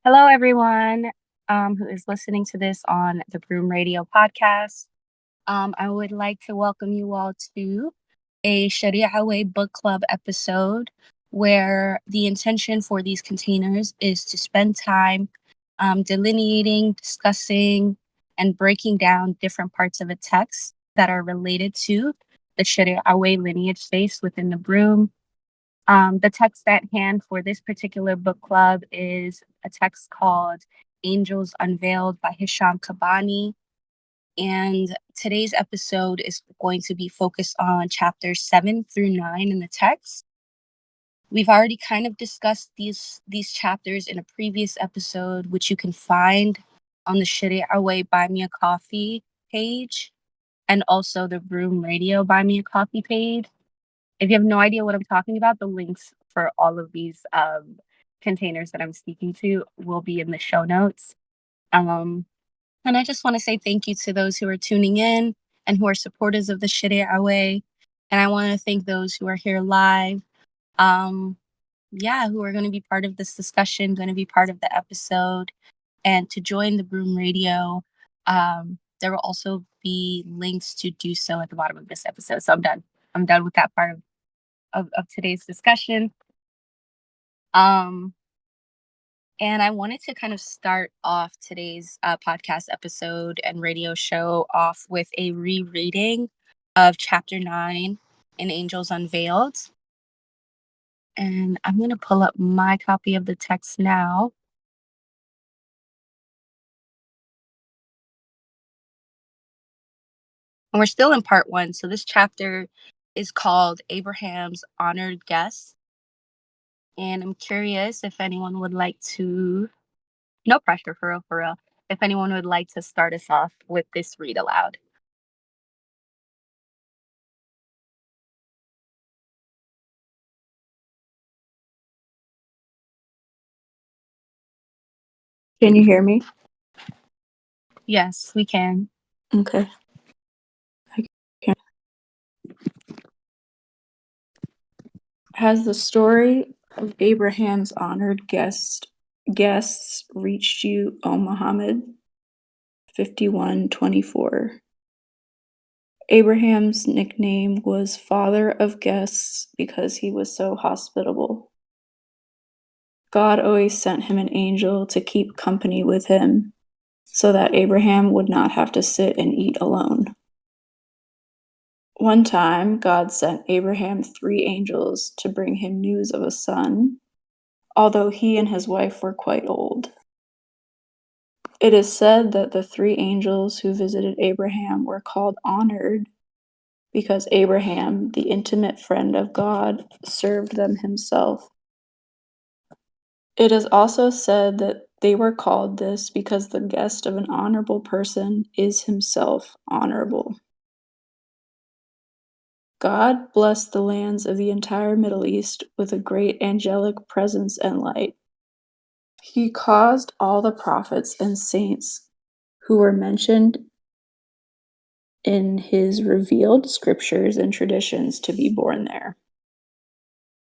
Hello, everyone who is listening to this on the Broom Radio podcast. I would like to welcome you all to a Sharia Way book club episode where the intention for these containers is to spend time delineating, discussing, and breaking down different parts of a text that are related to the Sharia Way lineage space within the Broom. The text at hand for this particular book club is a text called Angels Unveiled by Hisham Kabani. And today's episode is going to be focused on chapters 7 through 9 in the text. We've already kind of discussed these chapters in a previous episode, which you can find on the Sharia Way Buy Me a Coffee page and also the Broom Radio Buy Me a Coffee page. If you have no idea what I'm talking about, the links for all of these containers that I'm speaking to will be in the show notes. And I just want to say thank you to those who are tuning in and who are supporters of the Sharia Way. And I want to thank those who are here live, who are going to be part of this discussion, going to be part of the episode. And to join the Broom Radio, there will also be links to do so at the bottom of this episode. So I'm done. I'm done with that part of today's discussion. And I wanted to kind of start off today's podcast episode and radio show off with a rereading of chapter 9 in Angels Unveiled. And I'm going to pull up my copy of the text now. And we're still in part 1. So this chapter is called Abraham's Honored Guest. And I'm curious if anyone would like to, no pressure, for real, if anyone would like to start us off with this read aloud. Can you hear me? Yes, we can. Okay. I can. Has the story of Abraham's honored guests reached you, O Muhammad? 51:24. Abraham's nickname was Father of Guests because he was so hospitable. God always sent him an angel to keep company with him so that Abraham would not have to sit and eat alone. One time, God sent Abraham 3 angels to bring him news of a son, although he and his wife were quite old. It is said that the 3 angels who visited Abraham were called honored because Abraham, the intimate friend of God, served them himself. It is also said that they were called this because the guest of an honorable person is himself honorable. God blessed the lands of the entire Middle East with a great angelic presence and light. He caused all the prophets and saints who were mentioned in his revealed scriptures and traditions to be born there.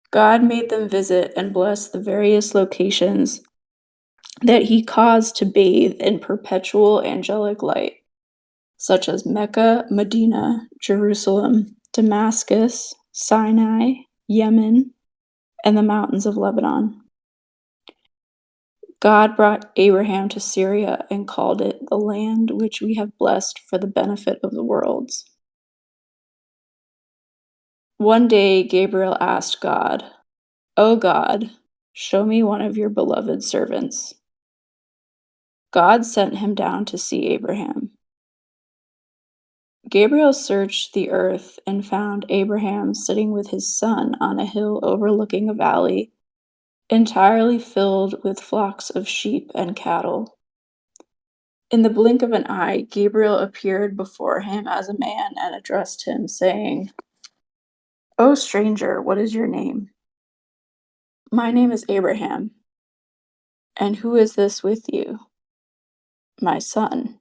God made them visit and bless the various locations that he caused to bathe in perpetual angelic light, such as Mecca, Medina, Jerusalem, Damascus, Sinai, Yemen, and the mountains of Lebanon. God brought Abraham to Syria and called it the land which we have blessed for the benefit of the worlds. One day Gabriel asked God, "O God, show me one of your beloved servants." God sent him down to see Abraham. Gabriel searched the earth and found Abraham sitting with his son on a hill overlooking a valley, entirely filled with flocks of sheep and cattle. In the blink of an eye, Gabriel appeared before him as a man and addressed him, saying, "O stranger, what is your name?" "My name is Abraham." "And who is this with you?" "My son."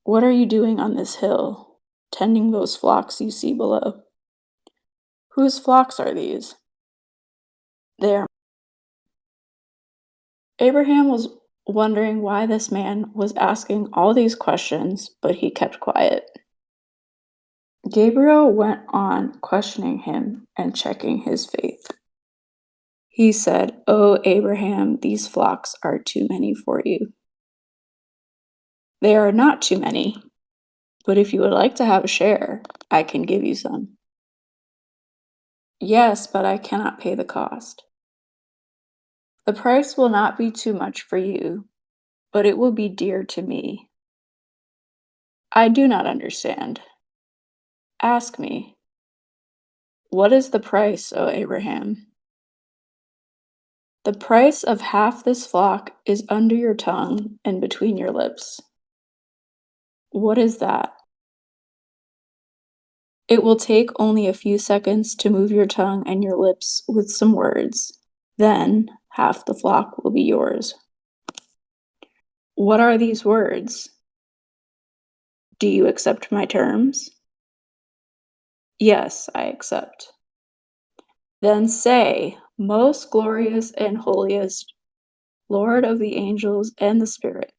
"What are you doing on this hill, tending those flocks you see below?" "Whose flocks are these?" "They are." Abraham was wondering why this man was asking all these questions, but he kept quiet. Gabriel went on questioning him and checking his faith. He said, "O Abraham, these flocks are too many for you." "They are not too many, but if you would like to have a share, I can give you some." "Yes, but I cannot pay the cost." "The price will not be too much for you, but it will be dear to me." "I do not understand." "Ask me." "What is the price, O Abraham?" "The price of half this flock is under your tongue and between your lips." "What is that?" "It will take only a few seconds to move your tongue and your lips with some words. Then half the flock will be yours." "What are these words?" "Do you accept my terms?" "Yes, I accept." "Then say, most glorious and holiest, Lord of the angels and the Spirit."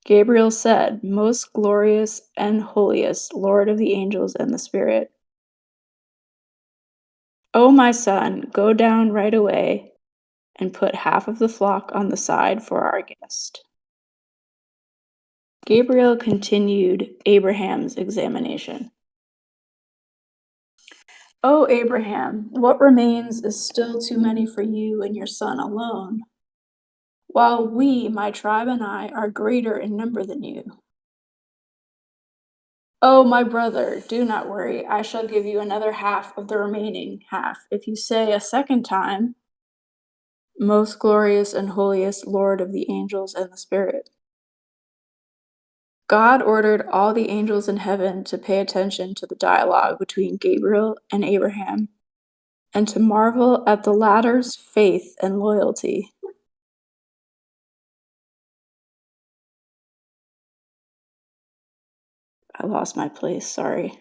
Gabriel said, "Most glorious and holiest, Lord of the angels and the Spirit." "O my son, go down right away and put half of the flock on the side for our guest." Gabriel continued Abraham's examination. "O Abraham, what remains is still too many for you and your son alone, while we, my tribe and I, are greater in number than you." "Oh, my brother, do not worry. I shall give you another half of the remaining half if you say a second time, 'Most glorious and holiest Lord of the angels and the Spirit.'" God ordered all the angels in heaven to pay attention to the dialogue between Gabriel and Abraham and to marvel at the latter's faith and loyalty. I lost my place, sorry.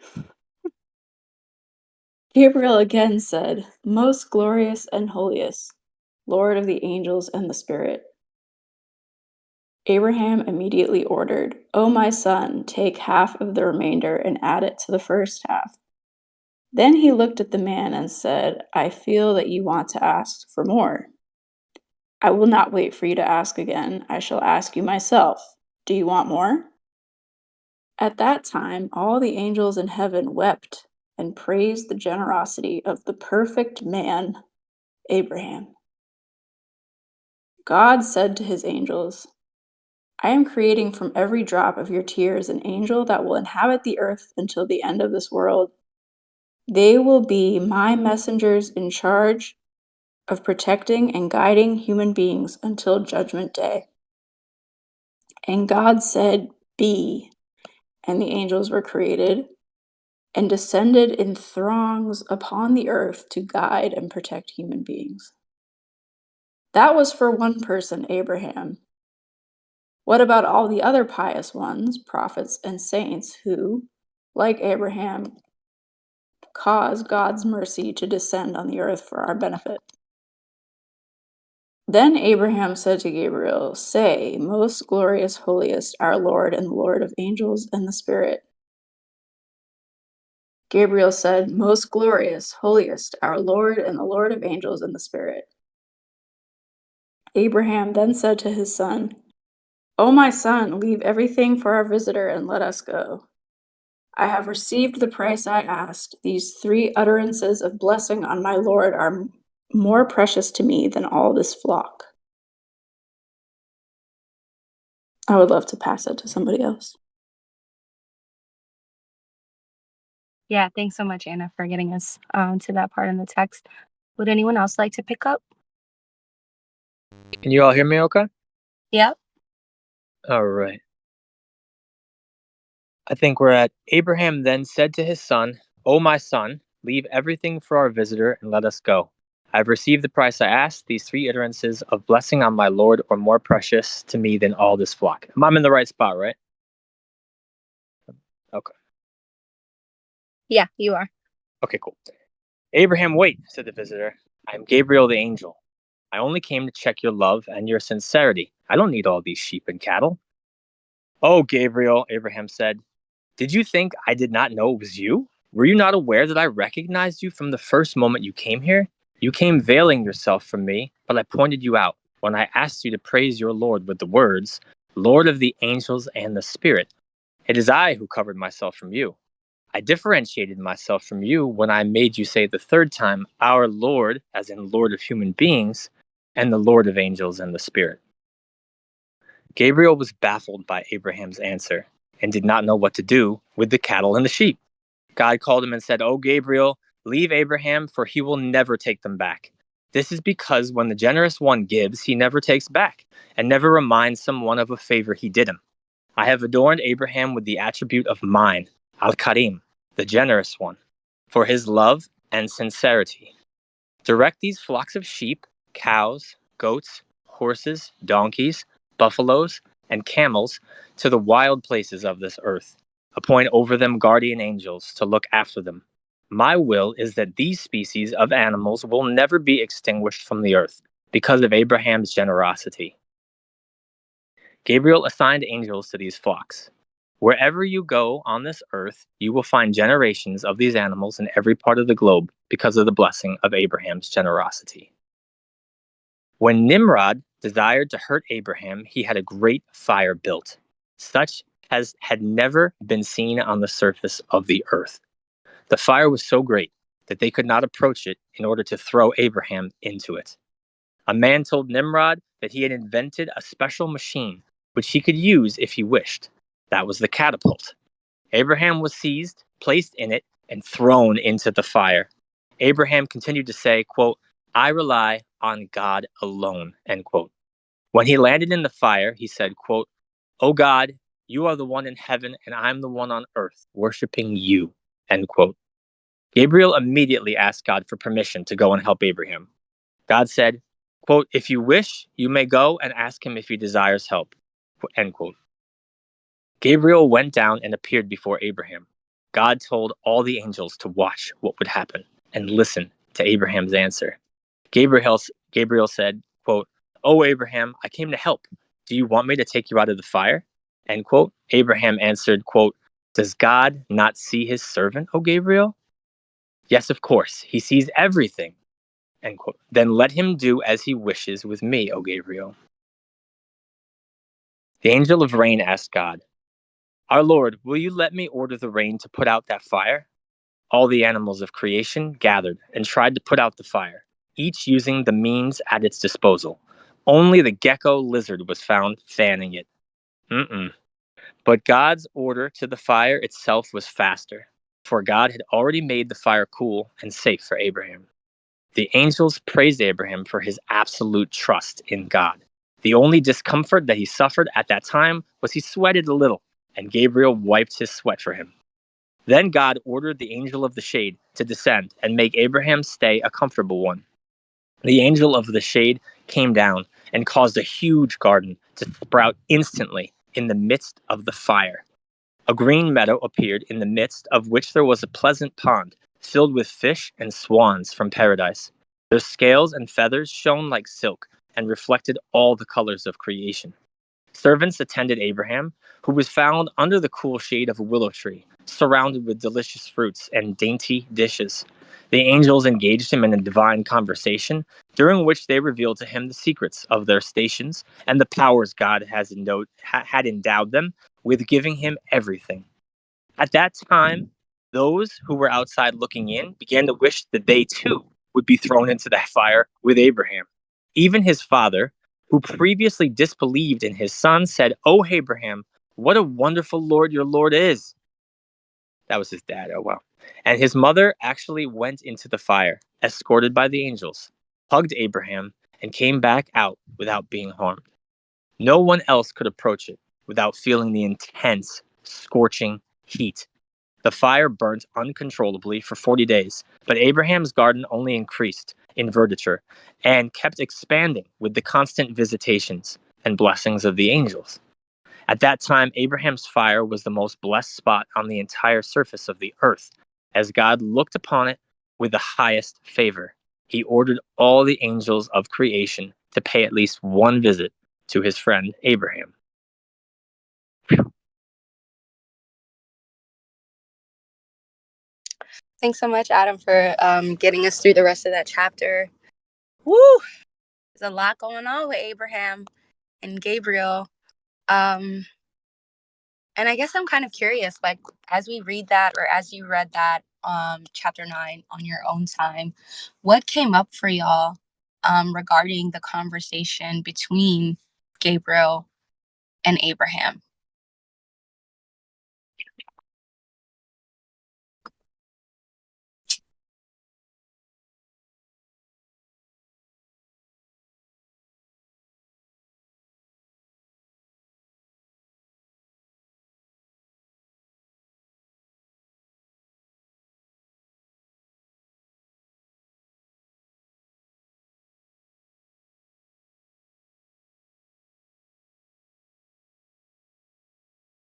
Gabriel again said, "Most glorious and holiest, Lord of the angels and the Spirit." Abraham immediately ordered, "O my son, take half of the remainder and add it to the first half." Then he looked at the man and said, "I feel that you want to ask for more. I will not wait for you to ask again. I shall ask you myself. Do you want more?" At that time, all the angels in heaven wept and praised the generosity of the perfect man, Abraham. God said to his angels, "I am creating from every drop of your tears an angel that will inhabit the earth until the end of this world. They will be my messengers in charge of protecting and guiding human beings until Judgment Day." And God said, "Be," and the angels were created and descended in throngs upon the earth to guide and protect human beings. That was for one person, Abraham. What about all the other pious ones, prophets and saints, who, like Abraham, caused God's mercy to descend on the earth for our benefit? Then Abraham said to Gabriel, "Say, most glorious, holiest, our Lord and the Lord of angels and the Spirit." Gabriel said, "Most glorious, holiest, our Lord and the Lord of angels and the Spirit." Abraham then said to his son, "O my son, leave everything for our visitor and let us go. I have received the price I asked. These 3 utterances of blessing on my Lord are more precious to me than all this flock." I would love to pass it to somebody else. Yeah, thanks so much, Anna, for getting us to that part in the text. Would anyone else like to pick up? Can you all hear me okay? Yep. All right. I think we're at Abraham then said to his son, "O my son, leave everything for our visitor and let us go. I've received the price I asked. These 3 utterances of blessing on my Lord are more precious to me than all this flock." I'm in the right spot, right? Okay. Yeah, you are. Okay, cool. "Abraham, wait," said the visitor. "I am Gabriel the angel." I only came to check your love and your sincerity. I don't need all these sheep and cattle." "Oh, Gabriel," Abraham said, "did you think I did not know it was you? Were you not aware that I recognized you from the first moment you came here? You came veiling yourself from me, but I pointed you out when I asked you to praise your Lord with the words, 'Lord of the angels and the Spirit.' It is I who covered myself from you. I differentiated myself from you when I made you say the third time, 'Our Lord,' as in Lord of human beings, and the Lord of angels and the Spirit." Gabriel was baffled by Abraham's answer and did not know what to do with the cattle and the sheep. God called him and said, "Oh, Gabriel, leave Abraham, for he will never take them back. This is because when the generous one gives, he never takes back and never reminds someone of a favor he did him. I have adorned Abraham with the attribute of mine, Al-Karim, the generous one, for his love and sincerity. Direct these flocks of sheep, cows, goats, horses, donkeys, buffaloes, and camels to the wild places of this earth. Appoint over them guardian angels to look after them. My will is that these species of animals will never be extinguished from the earth because of Abraham's generosity." Gabriel assigned angels to these flocks. Wherever you go on this earth, you will find generations of these animals in every part of the globe because of the blessing of Abraham's generosity. When Nimrod desired to hurt Abraham, he had a great fire built, such as had never been seen on the surface of the earth. The fire was so great that they could not approach it in order to throw Abraham into it. A man told Nimrod that he had invented a special machine which he could use if he wished. That was the catapult. Abraham was seized, placed in it, and thrown into the fire. Abraham continued to say, quote, "I rely on God alone," end quote. When he landed in the fire, he said, quote, "Oh God, you are the one in heaven and I'm the one on earth, worshiping you," end quote. Gabriel immediately asked God for permission to go and help Abraham. God said, quote, "If you wish, you may go and ask him if he desires help," end quote. Gabriel went down and appeared before Abraham. God told all the angels to watch what would happen and listen to Abraham's answer. Gabriel said, quote, "Oh, Abraham, I came to help. Do you want me to take you out of the fire?" End quote. Abraham answered, quote, "Does God not see his servant, O Gabriel?" "Yes, of course. He sees everything." End quote. "Then let him do as he wishes with me, O Gabriel." The angel of rain asked God, "Our Lord, will you let me order the rain to put out that fire?" All the animals of creation gathered and tried to put out the fire, each using the means at its disposal. Only the gecko lizard was found fanning it. Mm-mm. But God's order to the fire itself was faster, for God had already made the fire cool and safe for Abraham. The angels praised Abraham for his absolute trust in God. The only discomfort that he suffered at that time was he sweated a little, and Gabriel wiped his sweat for him. Then God ordered the angel of the shade to descend and make Abraham's stay a comfortable one. The angel of the shade came down and caused a huge garden to sprout instantly in the midst of the fire. A green meadow appeared in the midst of which there was a pleasant pond filled with fish and swans from paradise. Their scales and feathers shone like silk and reflected all the colors of creation. Servants attended Abraham, who was found under the cool shade of a willow tree, surrounded with delicious fruits and dainty dishes. The angels engaged him in a divine conversation, during which they revealed to him the secrets of their stations and the powers God had endowed them with, giving him everything. At that time, those who were outside looking in began to wish that they too would be thrown into that fire with Abraham. Even his father, who previously disbelieved in his son, said, "Oh, Abraham, what a wonderful Lord your Lord is." That was his dad, oh well. And his mother actually went into the fire, escorted by the angels, hugged Abraham, and came back out without being harmed. No one else could approach it without feeling the intense, scorching heat. The fire burnt uncontrollably for 40 days, but Abraham's garden only increased in verdure and kept expanding with the constant visitations and blessings of the angels. At that time, Abraham's fire was the most blessed spot on the entire surface of the earth, as God looked upon it with the highest favor. he ordered all the angels of creation to pay at least one visit to his friend Abraham. Thanks so much, Adam, for getting us through the rest of that chapter. Woo! There's a lot going on with Abraham and Gabriel. And I guess I'm kind of curious, like, as we read that, or as you read that, chapter 9 on your own time, what came up for y'all regarding the conversation between Gabriel and Abraham?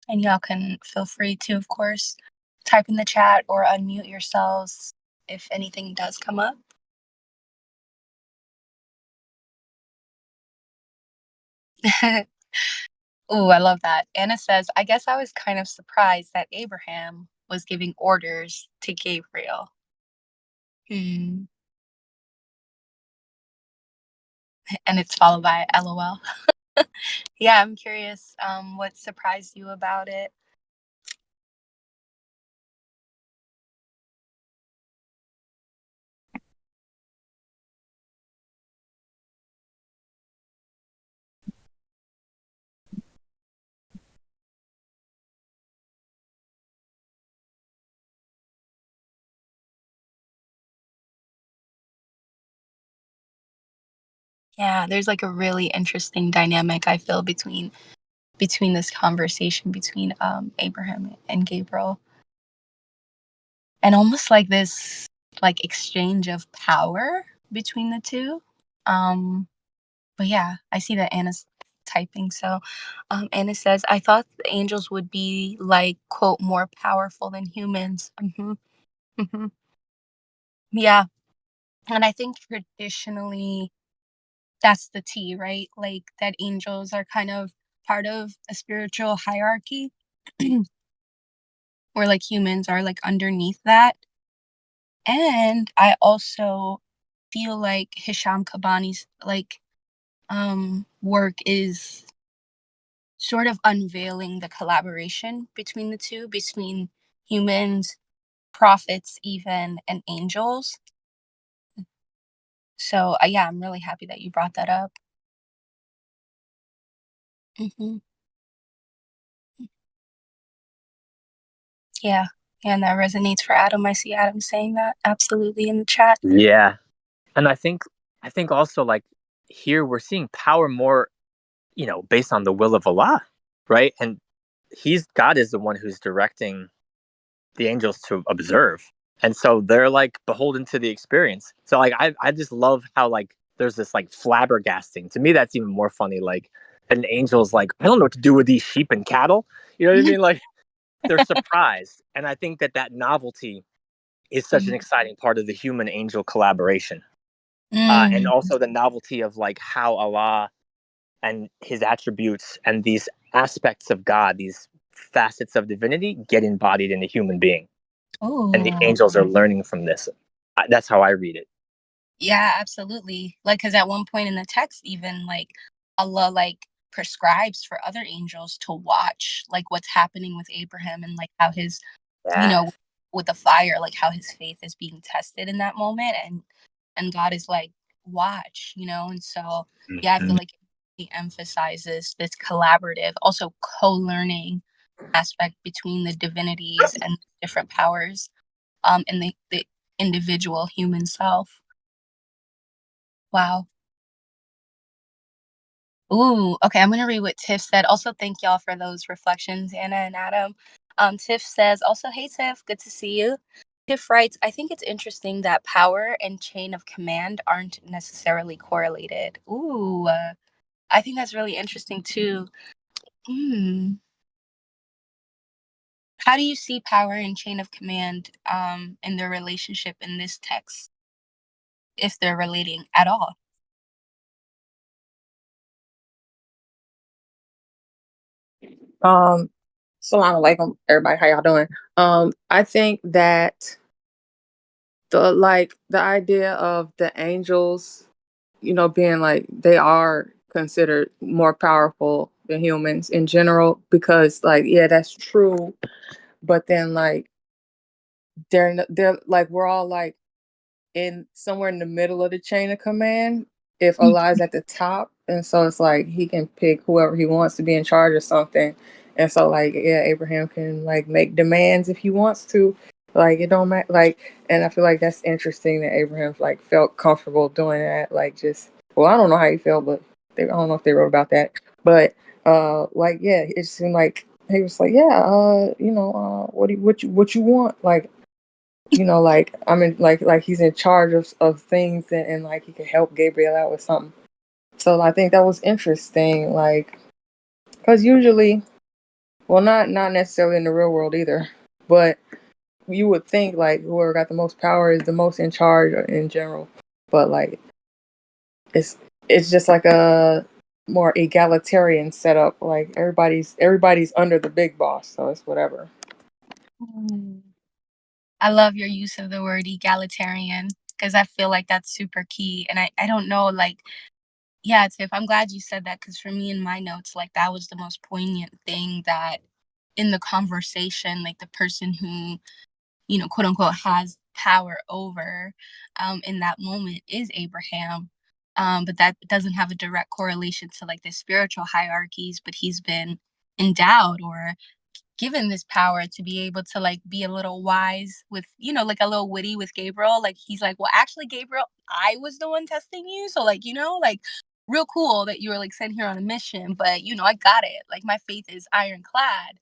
And y'all can feel free to, of course, type in the chat or unmute yourselves if anything does come up. Oh, I love that. Anna says, I guess I was kind of surprised that Abraham was giving orders to Gabriel. Hmm. And it's followed by LOL. Yeah, I'm curious what surprised you about it. Yeah, there's like a really interesting dynamic I feel between this conversation between Abraham and Gabriel. And almost like this like exchange of power between the two. But yeah, I see that Anna's typing. So Anna says, I thought the angels would be like, quote, more powerful than humans. Hmm. Yeah. And I think traditionally that's the T, right? Like that angels are kind of part of a spiritual hierarchy where like humans are like underneath that. And I also feel like Hisham Kabani's like work is sort of unveiling the collaboration between the two, between humans, prophets, even, and angels. So, yeah, I'm really happy that you brought that up. Hmm. Yeah, yeah, and that resonates for Adam. I see Adam saying that absolutely in the chat. Yeah. And I think also like here we're seeing power more, based on the will of Allah, right? And he's God is the one who's directing the angels to observe. And so they're like beholden to the experience. So like I just love how like there's this like flabbergasting. To me that's even more funny. Like an angel's like, I don't know what to do with these sheep and cattle. You know what I mean? Like they're surprised. And I think that novelty is such an Mhm. exciting part of the human angel collaboration. And Mm. also the novelty of like how Allah and his attributes and these aspects of God, these facets of divinity get embodied in a human being. And the Oh, angels are learning from this. That's how I read it. yeah, absolutely. Like, because at one point in the text, even like Allah like prescribes for other angels to watch like what's happening with Abraham and like how his, you Yeah. know, with the fire, like how his faith is being tested in that moment, and God is like, watch, and so yeah, I feel Mhm. like he emphasizes this collaborative, also co-learning aspect between the divinities and different powers, and the individual human self. Wow. Ooh, okay, I'm gonna read what Tiff said. Also, thank y'all for those reflections, Anna and Adam. Tiff says, also, hey Tiff, good to see you. Tiff writes, I think it's interesting that power and chain of command aren't necessarily correlated. Ooh, I think that's really interesting too. Hmm. How do you see power and chain of command in their relationship in this text? if they're relating at all. Um, Salam alaikum, everybody. How y'all doing? I think that the idea of the angels, being like they are considered more powerful than humans in general, because like yeah, that's true. But then like they're like we're all like in somewhere in the middle of the chain of command if Allah's at the top. And so it's like he can pick whoever he wants to be in charge of something. And so like yeah, Abraham can like make demands if he wants to. Like it don't matter like and I feel like that's interesting that Abraham like felt comfortable doing that. Like just well, I don't know how he felt, but I don't know if they wrote about that. But like yeah, it seemed like he was like, yeah, what you want? Like like I mean, like he's in charge of things, and like he can help Gabriel out with something. So I think that was interesting, like because usually, well, not necessarily in the real world either, but you would think like whoever got the most power is the most in charge in general. But like it's it's just like a more egalitarian setup. Like everybody's under the big boss, so it's whatever. Mm. I love your use of the word egalitarian because I feel like that's super key. And I don't know, like, yeah, Tiff, I'm glad you said that because for me in my notes, like, that was the most poignant thing that in the conversation, like, the person who, quote unquote, has power over in that moment is Abraham. But that doesn't have a direct correlation to like the spiritual hierarchies, but he's been endowed or given this power to be able to like be a little wise with like a little witty with Gabriel. Like he's like, well, actually, Gabriel, I was the one testing you, so like like real cool that you were like sent here on a mission, but I got it, like my faith is ironclad.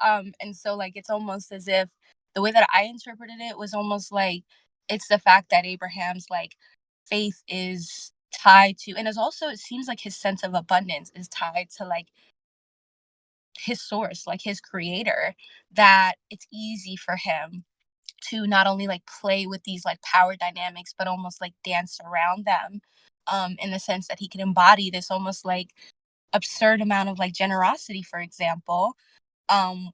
And so like it's almost as if the way that I interpreted it was almost like it's the fact that Abraham's like faith is tied to, and it's also, it seems like his sense of abundance is tied to like his source, like his creator, that it's easy for him to not only like play with these like power dynamics, but almost like dance around them, in the sense that he can embody this almost like absurd amount of like generosity, for example,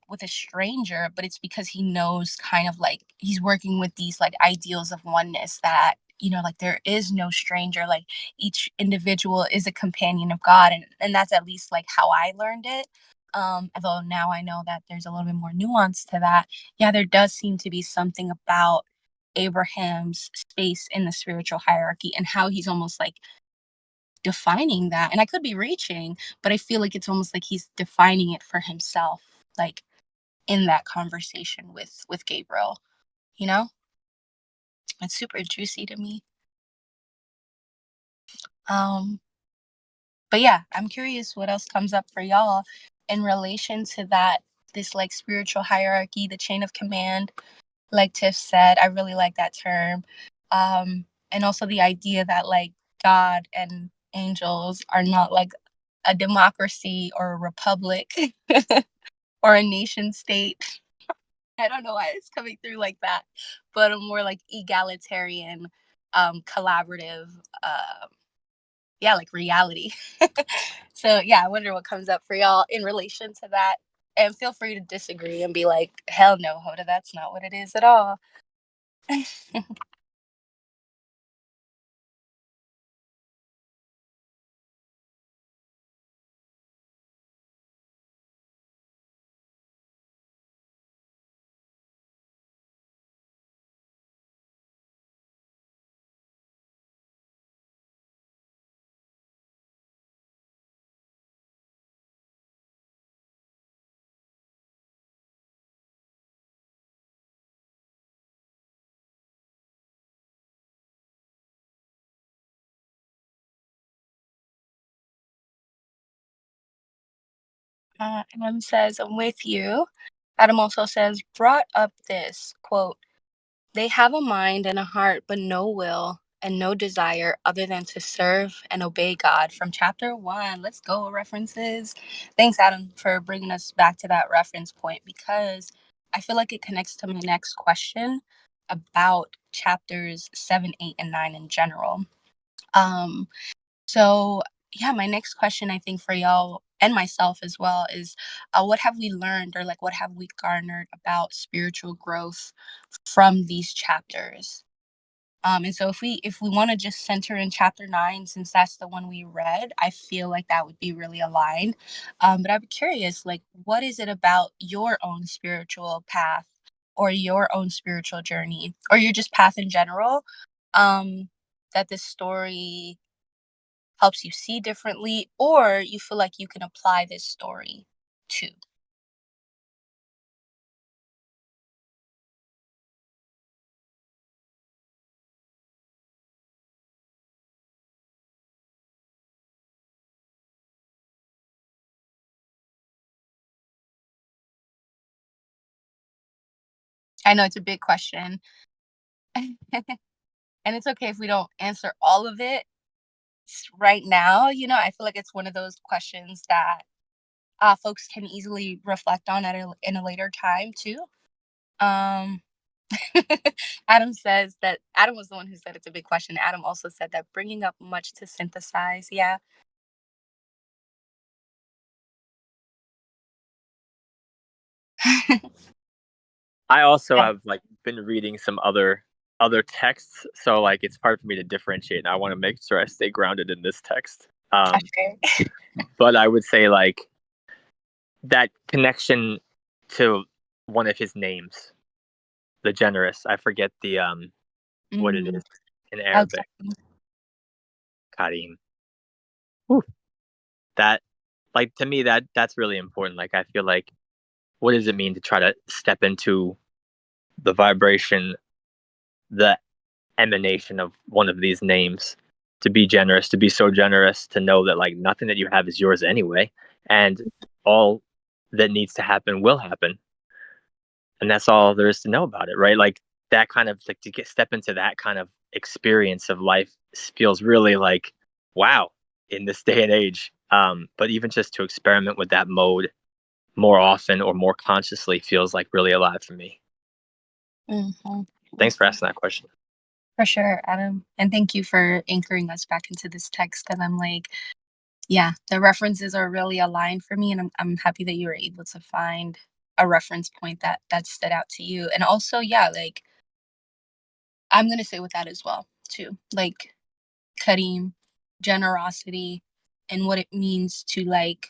with a stranger, but it's because he knows kind of like he's working with these like ideals of oneness that like there is no stranger, like each individual is a companion of God, and that's at least like how I learned it. Although now I know that there's a little bit more nuance to that. Yeah, there does seem to be something about Abraham's space in the spiritual hierarchy and how he's almost like defining that. And I could be reaching, but I feel like it's almost like he's defining it for himself, like in that conversation with Gabriel, you know? It's super juicy to me. Um, but yeah, I'm curious what else comes up for y'all in relation to that, this like spiritual hierarchy, the chain of command, like Tiff said. I really like that term. And also the idea that like God and angels are not like a democracy or a republic or a nation state. I don't know why it's coming through like that, but a more like egalitarian, collaborative, yeah, like reality. So yeah, I wonder what comes up for y'all in relation to that. And feel free to disagree and be like, hell no, Hoda, that's not what it is at all. Adam says, I'm with you. Adam also says, brought up this quote, they have a mind and a heart, but no will and no desire other than to serve and obey God, from chapter 1. Let's go, references. Thanks, Adam, for bringing us back to that reference point, because I feel like it connects to my next question about chapters 7, 8, and 9 in general. Um, so yeah, my next question I think for y'all and myself as well is, what have we learned, or like what have we garnered about spiritual growth from these chapters? And so if we want to just center in chapter 9, since that's the one we read, I feel like that would be really aligned. But I'm curious, like, what is it about your own spiritual path, or your own spiritual journey, or your just path in general, um, that this story helps you see differently, or you feel like you can apply this story to? I know it's a big question. And it's okay if we don't answer all of it right now. I feel like it's one of those questions that folks can easily reflect on in a later time too. Um, Adam was the one who said it's a big question. Adam also said that bringing up much to synthesize. Yeah. I also Yeah, have like been reading some other texts, so like it's hard for me to differentiate, and I want to make sure I stay grounded in this text. okay. But I would say like that connection to one of his names, the generous. I forget the what it Mm, is in Arabic. okay. Karim. Whew. That like to me that's really important. Like I feel like what does it mean to try to step into the vibration, the emanation of one of these names, to be generous, to be so generous, to know that like nothing that you have is yours anyway, and all that needs to happen will happen, and that's all there is to know about it, right? Like that kind of like to get step into that kind of experience of life feels really like wow in this day and age. But even just to experiment with that mode more often or more consciously feels like really alive for me. Mhm. Thanks for asking that question. For sure, Adam. And thank you for anchoring us back into this text, because I'm like, yeah, the references are really aligned for me. And I'm happy that you were able to find a reference point that stood out to you. And also, yeah, like, I'm gonna say with that as well, too. Like, Kareem, generosity, and what it means to, like,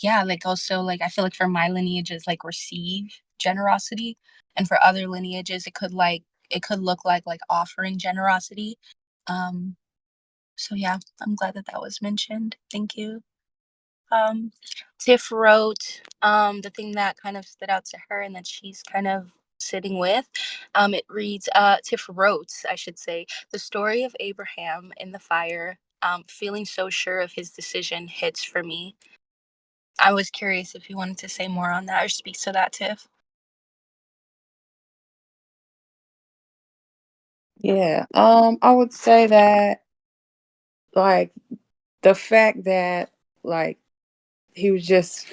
yeah, like, also, like, I feel like for my lineages, like, receive generosity, and for other lineages, it could look like offering generosity. Um, so yeah, I'm glad that that was mentioned. Thank you. Um, Tiff wrote, the thing that kind of stood out to her and that she's kind of sitting with. It reads, Tiff wrote, I should say, the story of Abraham in the fire, feeling so sure of his decision hits for me. I was curious if you wanted to say more on that or speak to that, Tiff. Yeah. I would say that like the fact that like he was just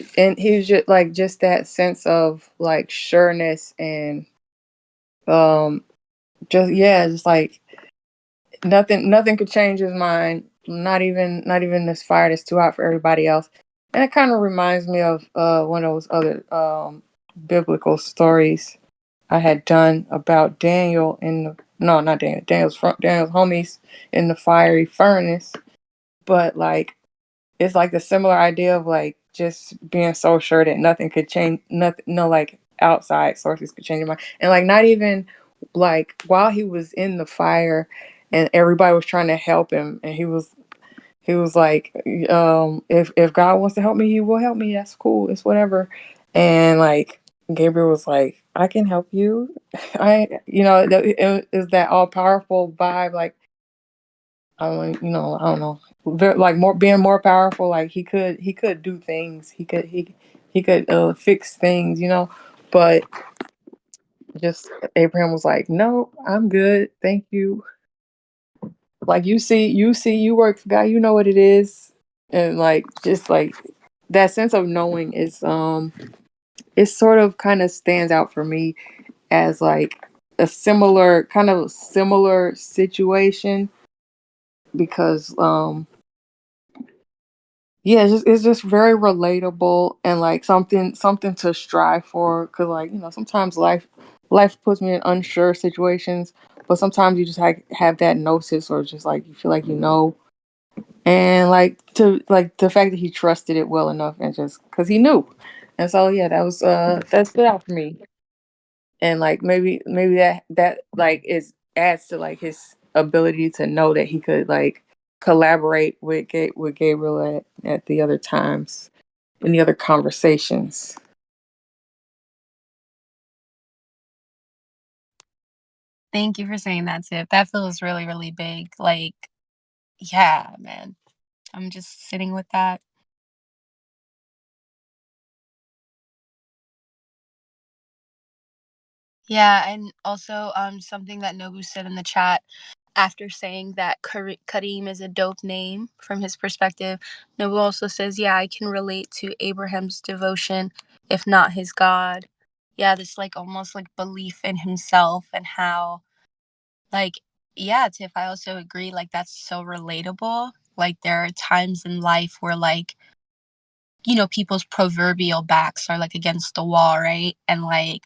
like just that sense of like sureness and um just yeah, just like nothing could change his mind, not even this fire that's too hot for everybody else. And it kind of reminds me of one of those other biblical stories I had done about Daniel in the no, not Daniel. Daniel's homies in the fiery furnace. But like it's like the similar idea of like just being so sure that nothing could change, nothing, no like outside sources could change your mind, and like not even like while he was in the fire, and everybody was trying to help him, and he was like, if God wants to help me, He will help me. That's cool. It's whatever, and like Gabriel was like, I can help you. It is that all powerful vibe, like I don't know. Like more being more powerful. Like he could do things. He could fix things. But just Abraham was like, no, I'm good. Thank you. Like you work for God. You know what it is, and like just like that sense of knowing is it sort of kind of stands out for me as like a similar situation because yeah, it's just very relatable and like something to strive for. Cause like sometimes life puts me in unsure situations, but sometimes you just have that gnosis or just like you feel like and like the fact that he trusted it well enough and just because he knew, and so yeah, that stood out for me, and like maybe that like is adds to like his ability to know that he could like collaborate with Gabriel at the other times in the other conversations. Thank you for saying that, Tip. That feels really, really big. Like, yeah, man. I'm just sitting with that. Yeah, and also something that Nobu said in the chat after saying that Kareem is a dope name from his perspective. Nobu also says, "Yeah, I can relate to Abraham's devotion, if not his God." Yeah, this like almost like belief in himself and how like yeah, Tiff, I also agree like that's so relatable. Like there are times in life where like people's proverbial backs are like against the wall, right? And like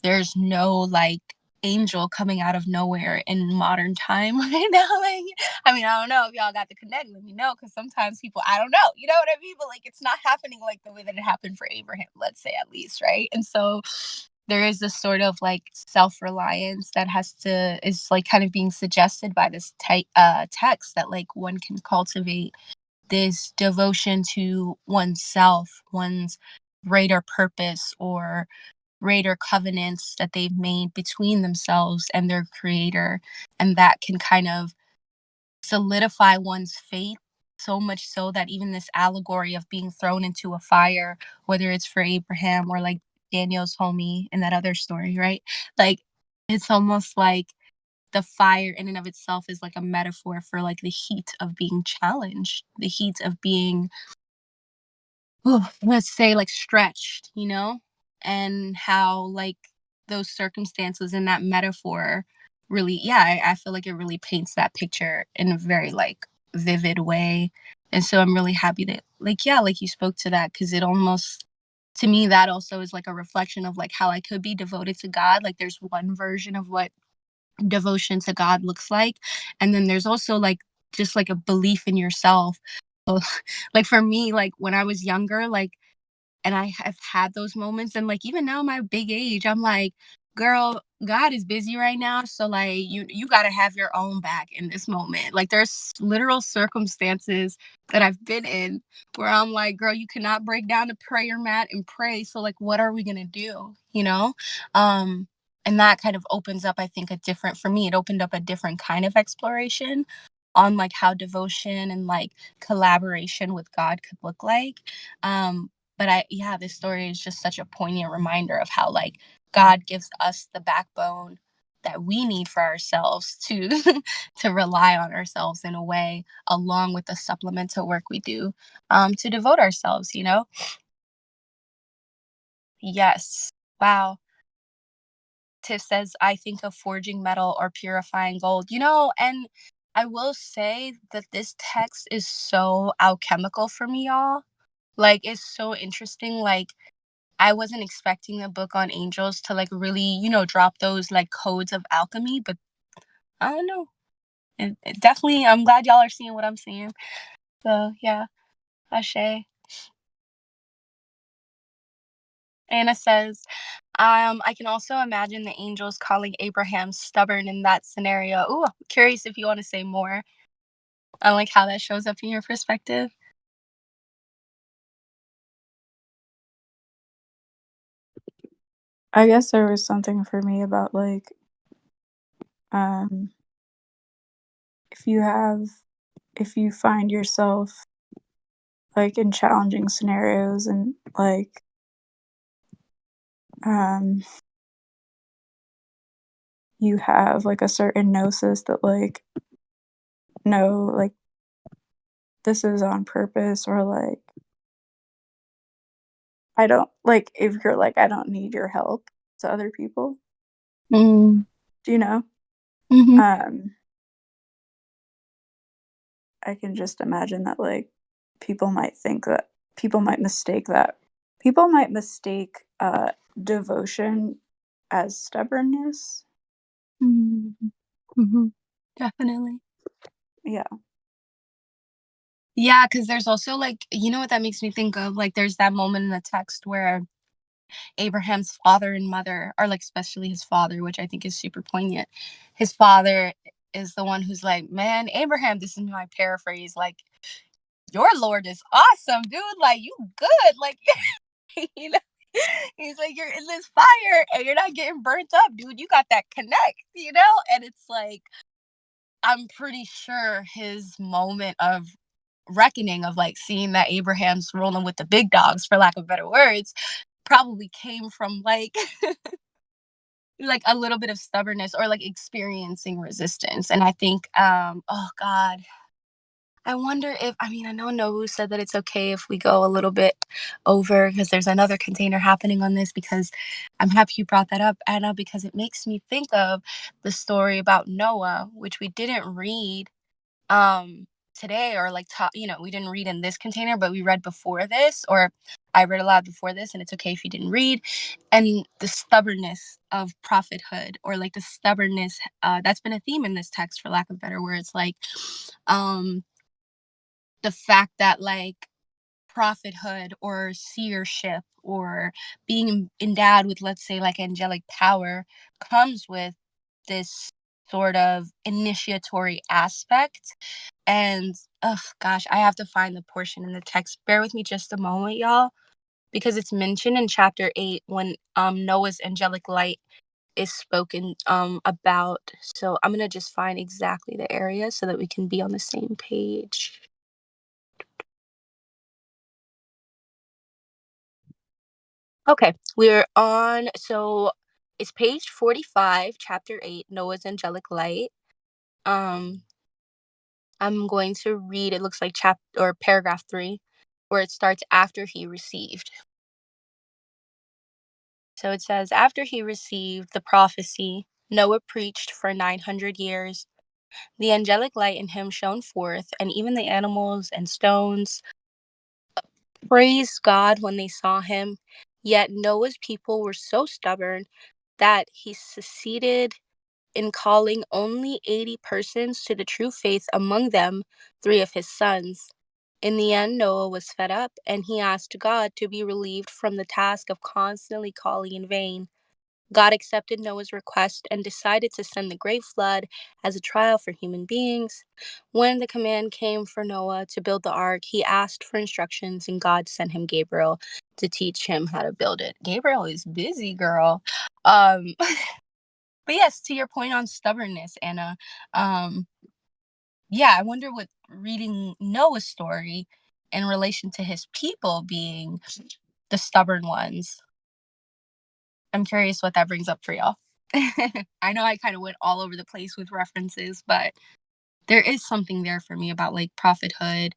there's no like angel coming out of nowhere in modern time right now. Like, I mean, I don't know if y'all got the connect. Let me know because sometimes people, I don't know, you know what I mean? But like, it's not happening like the way that it happened for Abraham, let's say at least, right? And so there is this sort of like self-reliance that is like kind of being suggested by this text that like one can cultivate this devotion to oneself, one's greater purpose or greater covenants that they've made between themselves and their creator. And that can kind of solidify one's faith so much so that even this allegory of being thrown into a fire, whether it's for Abraham or like Daniel's homie in that other story, right? Like it's almost like the fire in and of itself is like a metaphor for like the heat of being challenged, the heat of being let's say like stretched, and how like those circumstances in that metaphor really, yeah, I feel like it really paints that picture in a very like vivid way. And so I'm really happy that like, yeah, like you spoke to that because it almost, to me, that also is like a reflection of like how I could be devoted to God. Like there's one version of what devotion to God looks like. And then there's also like just like a belief in yourself. So, like for me, like when I was younger, like and I have had those moments. And like even now, my big age, I'm like, girl, God is busy right now. So like you gotta have your own back in this moment. Like there's literal circumstances that I've been in where I'm like, girl, you cannot break down the prayer mat and pray. So like what are we gonna do? Um and that kind of opens up, I think, for me, it opened up a different kind of exploration on like how devotion and like collaboration with God could look like. But yeah, this story is just such a poignant reminder of how like God gives us the backbone that we need for ourselves to to rely on ourselves in a way, along with the supplemental work we do to devote ourselves. Yes. Wow. Tiff says, I think of forging metal or purifying gold. And I will say that this text is so alchemical for me, y'all. Like, it's so interesting. Like, I wasn't expecting a book on angels to like really, drop those like codes of alchemy, but I don't know. It definitely, I'm glad y'all are seeing what I'm seeing. So yeah, Ashe. Anna says, I can also imagine the angels calling Abraham stubborn in that scenario. Ooh, I'm curious if you want to say more on like how that shows up in your perspective. I guess there was something for me about like um if you have if you find yourself like in challenging scenarios and like um you have like a certain gnosis that like no, like this is on purpose, or like I don't like if you're like I don't need your help to other people. Mm. you know? Mhm. I can just imagine that, like, people might people might mistake, devotion as stubbornness. Mhm. Mhm. Definitely. Yeah. Yeah, because there's also, like, you know what that makes me think of? Like, there's that moment in the text where Abraham's father and mother are, like, especially his father, which I think is super poignant. His father is the one who's like, "Man, Abraham," this is my paraphrase, like, "Your Lord is awesome, dude. Like, you good. Like, you know?" He's like, "You're in this fire and you're not getting burnt up, dude. You got that connect, you know?" And it's like, I'm pretty sure his moment of reckoning of, like, seeing that Abraham's rolling with the big dogs, for lack of better words, probably came from, like, like a little bit of stubbornness or like experiencing resistance. And I think, oh God, I wonder if, I mean, I know Nobu said that it's okay if we go a little bit over because there's another container happening on this, because I'm happy you brought that up, Anna, because it makes me think of the story about Noah, which we didn't read um today, or like we didn't read in this container, but we read before this, or I read aloud before this, and it's okay if you didn't read. And the stubbornness of prophethood, or like the stubbornness that's been a theme in this text, for lack of better words, like um the fact that, like, prophethood or seership or being endowed with, let's say, like angelic power comes with this sort of initiatory aspect. And oh gosh, I have to find the portion in the text. Bear with me just a moment, y'all, because it's mentioned in chapter 8 when Noah's angelic light is spoken about. So I'm gonna just find exactly the area so that we can be on the same page. Okay, we're on, so it's page 45, chapter 8, Noah's angelic light. Um, I'm going to read, it looks like chapter or paragraph 3, where it starts after he received. So it says, after he received the prophecy, Noah preached for 900 years. The angelic light in him shone forth, and even the animals and stones praised God when they saw him. Yet Noah's people were so stubborn that he succeeded in calling only 80 persons to the true faith, among them 3 of his sons. In the end, Noah was fed up, and he asked God to be relieved from the task of constantly calling in vain. God accepted Noah's request and decided to send the great flood as a trial for human beings. When the command came for Noah to build the ark, he asked for instructions, and God sent him Gabriel to teach him how to build it. Gabriel is busy, girl. Um, but yes, to your point on stubbornness, Anna, um, yeah, I wonder, what reading Noah's story in relation to his people being the stubborn ones, I'm curious what that brings up for y'all. I know I kind of went all over the place with references, but there is something there for me about, like, prophethood,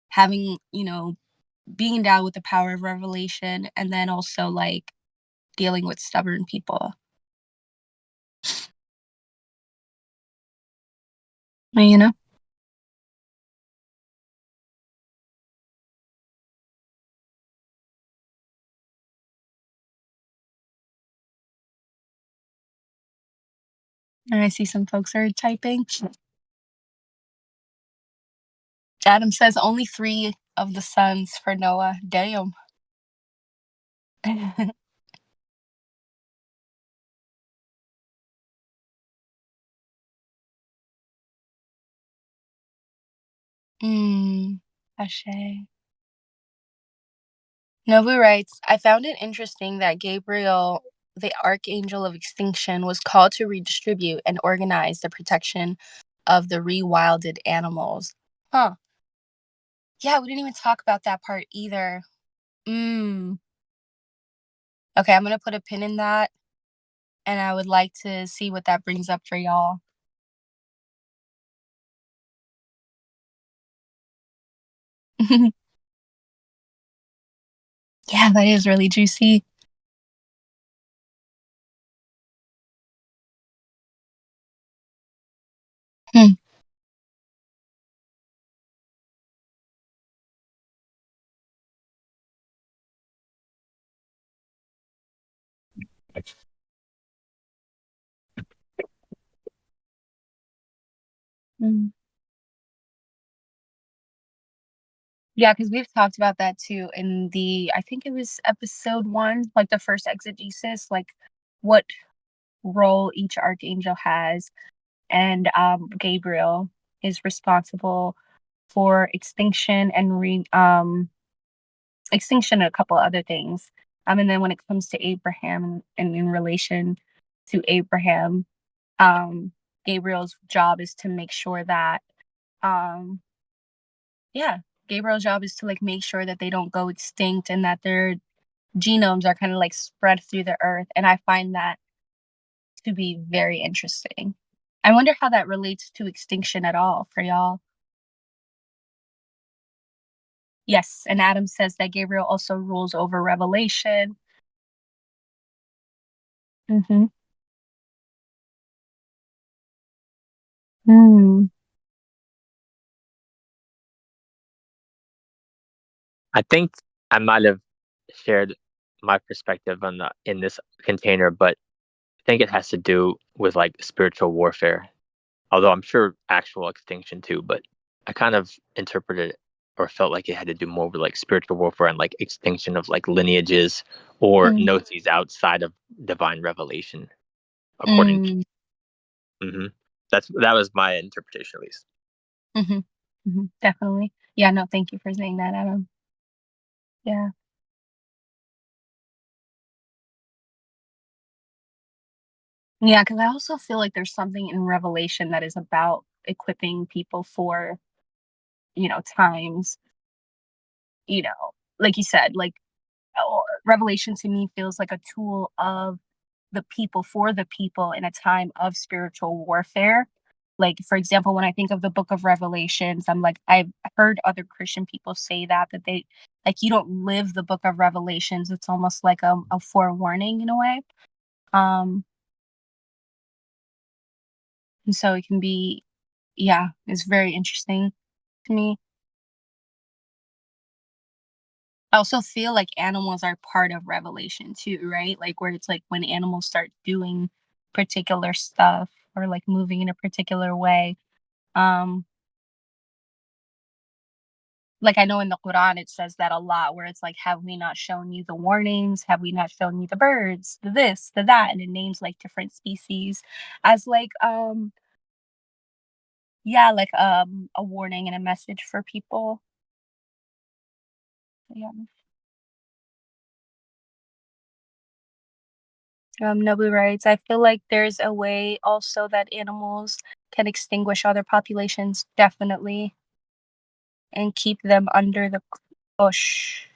having, being endowed with the power of revelation, and then also, like, dealing with stubborn people. You know? And I see some folks are typing. Adam says only 3 of the sons for Noah. Damn. Mm, Ashe. Nobu writes, I found it interesting that Gabriel, the archangel of extinction, was called to redistribute and organize the protection of the rewilded animals. Huh. Yeah, we didn't even talk about that part either. Mm. Okay, I'm gonna put a pin in that, and I would like to see what that brings up for y'all. Yeah, that is really juicy. Mm. Yeah, because we've talked about that too in I think it was episode 1, like the first exegesis, like what role each archangel has. And Gabriel is responsible for extinction and extinction and a couple other things. And then when it comes to Abraham and in relation to Abraham, um, Gabriel's job is to make sure that um, yeah, Gabriel's job is to like make sure that they don't go extinct and that their genomes are kind of like spread through the earth. And I find that to be very interesting. I wonder how that relates to extinction at all for y'all. Yes, and Adam says that Gabriel also rules over revelation. Mhm. Mm. I think I might have shared my perspective on the in this container, but I think it has to do with like spiritual warfare. Although I'm sure actual extinction too, but I kind of interpreted it or felt like it had to do more with like spiritual warfare and like extinction of like lineages or Mm. gnosis outside of divine revelation, according to. Mm. Hmm. That was my interpretation, at least. Mhm. Mhm. Definitely. Yeah, no, thank you for saying that, Adam. Yeah. Yeah, because I also feel like there's something in Revelation that is about equipping people for, times, like you said, like, Revelation to me feels like a tool of the people for the people in a time of spiritual warfare. Like, for example, when I think of the book of Revelations, I'm like, I've heard other Christian people say that they like you don't live the book of Revelations. It's almost like a forewarning in a way. Um, and so it can be, yeah, it's very interesting to me. I also feel like animals are part of Revelation too, right? Like where it's like when animals start doing particular stuff or like moving in a particular way. Um, like I know in the Quran it says that a lot where it's like, have we not shown you the warnings? Have we not shown you the birds, the this, the that? And it names like different species as like yeah, like a warning and a message for people. Yeah. Nobu writes, I feel like there's a way also that animals can extinguish other populations, definitely, and keep them under the push.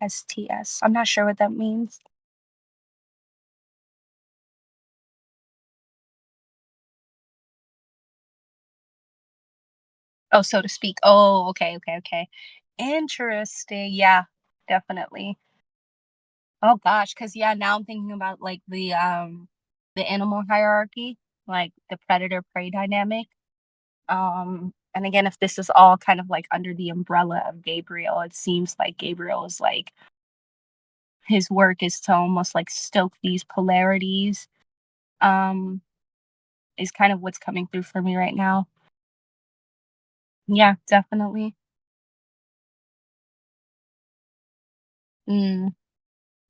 STS. I'm not sure what that means. Oh, so to speak. Oh, okay, okay, okay. Interesting. Yeah, definitely. Oh gosh, because yeah, now I'm thinking about like the animal hierarchy, like the predator prey dynamic. And again, if this is all kind of like under the umbrella of Gabriel, it seems like Gabriel is like his work is to almost like stoke these polarities. Um, is kind of what's coming through for me right now. Yeah, definitely. Mm.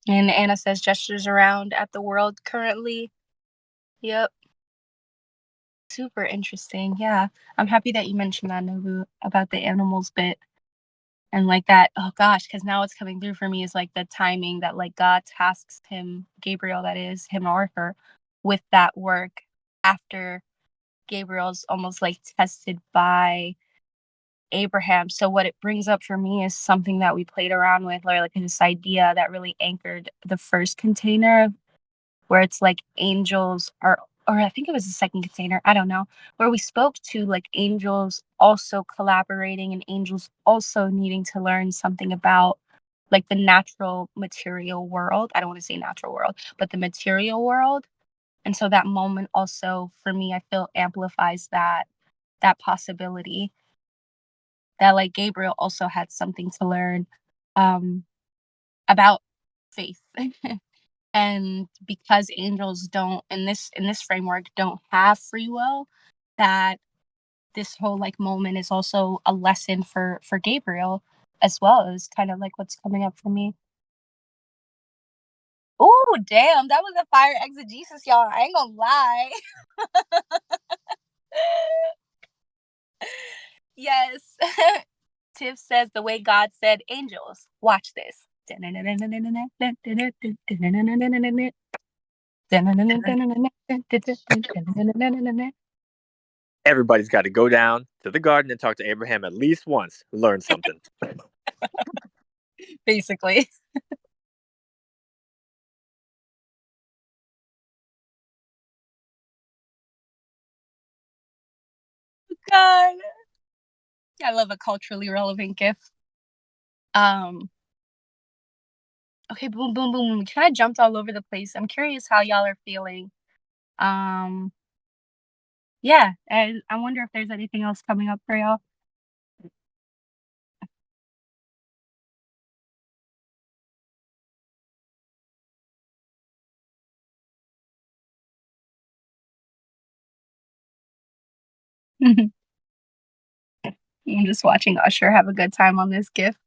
And Anna says gestures around at the world currently. Yep. Super interesting. Yeah. I'm happy that you mentioned that, Nobu, about the animals bit. And like that, oh gosh, because now what's coming through for me is like the timing that like God tasks him, Gabriel, that is, him or her, with that work after Gabriel's almost like tested by Abraham. So what it brings up for me is something that we played around with, or like this idea that really anchored the first container where it's like angels are, or I think it was the second container, I don't know, where we spoke to like angels also collaborating and angels also needing to learn something about like the natural material world. I don't want to say natural world, but the material world. And so that moment also for me, I feel amplifies that possibility that like Gabriel also had something to learn um about faith. And because angels don't in this framework don't have free will, that this whole like moment is also a lesson for Gabriel as well as kind of like what's coming up for me. Oh, damn, that was a fire exegesis, y'all. I ain't gonna lie. Yes. Tiff says the way God said angels. Watch this. Everybody's got to go down to the garden and talk to Abraham at least once. Learn something. Basically. God. I love a culturally relevant gift. Okay, boom, boom, boom, boom. Kind of jumped all over the place. I'm curious how y'all are feeling. Um, yeah, and I wonder if there's anything else coming up for y'all. I'm just watching Usher have a good time on this gift.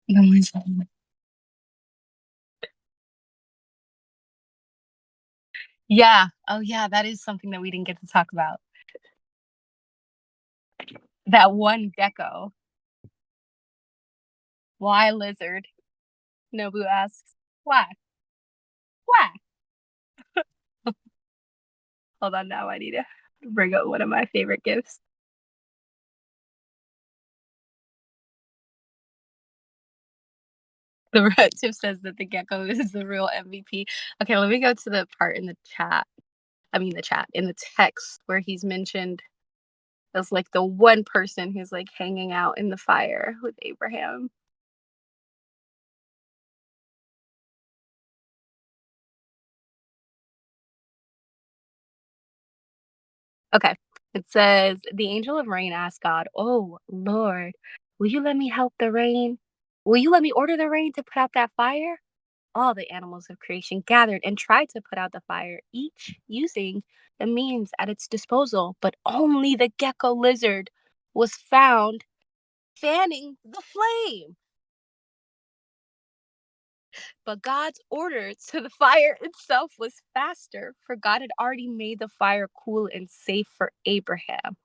No one's home. Yeah. Oh, yeah. That is something that we didn't get to talk about. That one gecko. Why lizard? Nobu asks. Why? Why? Hold on now. I need to bring up one of my favorite gifts. The relative says that the gecko is the real MVP. Okay, let me go to the part in the chat. I mean, the chat in the text where he's mentioned as like the one person who's like hanging out in the fire with Abraham. Okay. It says, the angel of rain asked God, "Oh, Lord, will you let me help the rain? Will you let me order the rain to put out that fire?" All the animals of creation gathered and tried to put out the fire, each using the means at its disposal, but only the gecko lizard was found fanning the flame. But God's order to the fire itself was faster, for God had already made the fire cool and safe for Abraham.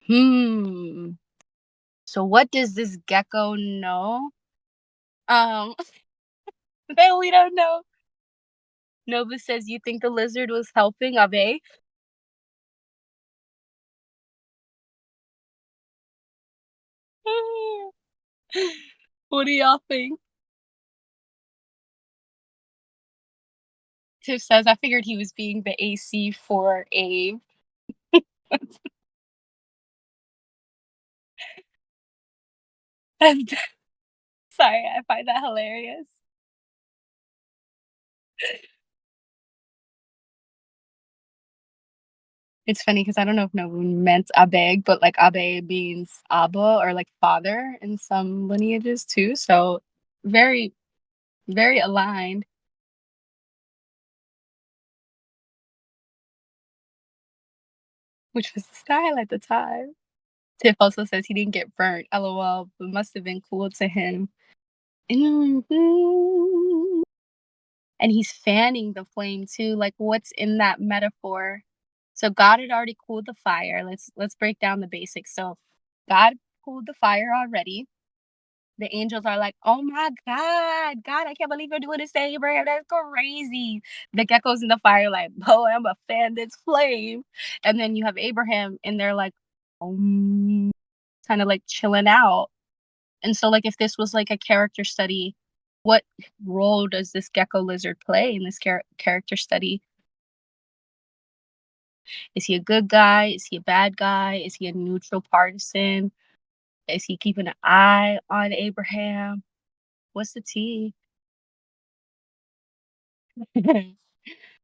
Hmm. So what does this gecko know? Um, that we don't know. Nova says, you think the lizard was helping Abe? What do y'all think? Tiff says, I figured he was being the AC for Abe. I'm sorry, I find that hilarious. It's funny because I don't know if Nobu meant Abeg, but like Abe means Abba or like father in some lineages too. So very, very aligned. Which was the style at the time. Tiff also says he didn't get burnt. LOL, but must have been cool to him. Mhm. And he's fanning the flame too. Like, what's in that metaphor? So God had already cooled the fire. Let's break down the basics. So God cooled the fire already. The angels are like, "Oh my God, I can't believe you're doing this to Abraham. That's crazy." The geckos in the fire like, "Boy, I'm a fan this flame." And then you have Abraham, and they're like, kind of like chilling out. And so, like, if this was like a character study, what role does this gecko lizard play in this character study? Is he a good guy? Is he a bad guy? Is he a neutral partisan? Is he keeping an eye on Abraham? What's the tea?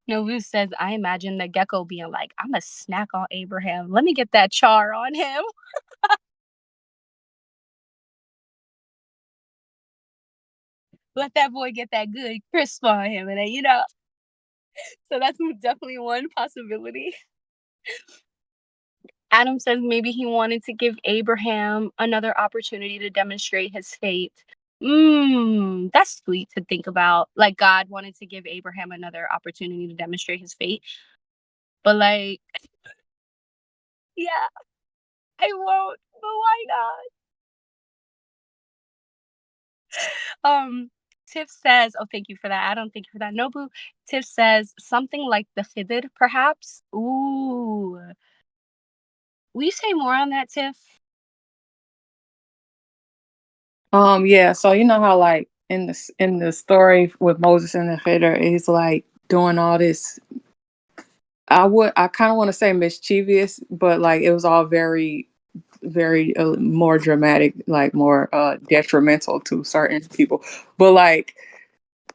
Nobu says, I imagine the gecko being like, I'm a snack on Abraham. Let me get that char on him. Let that boy get that good crisp on him. And then. So that's definitely one possibility. Adam says maybe he wanted to give Abraham another opportunity to demonstrate his faith. That's sweet to think about. Like God wanted to give Abraham another opportunity to demonstrate his faith. But like, yeah, I won't. But why not? Tiff says, oh, thank you for that. Adam, thank you for that. Nobu. Tiff says something like the Khidr, perhaps. Ooh. Will you say more on that, Tiff? Yeah, so you know how like in the story with Moses and the Khidr, he's like doing all this. I kind of want to say mischievous, but like it was all very, very more dramatic, like more detrimental to certain people. But like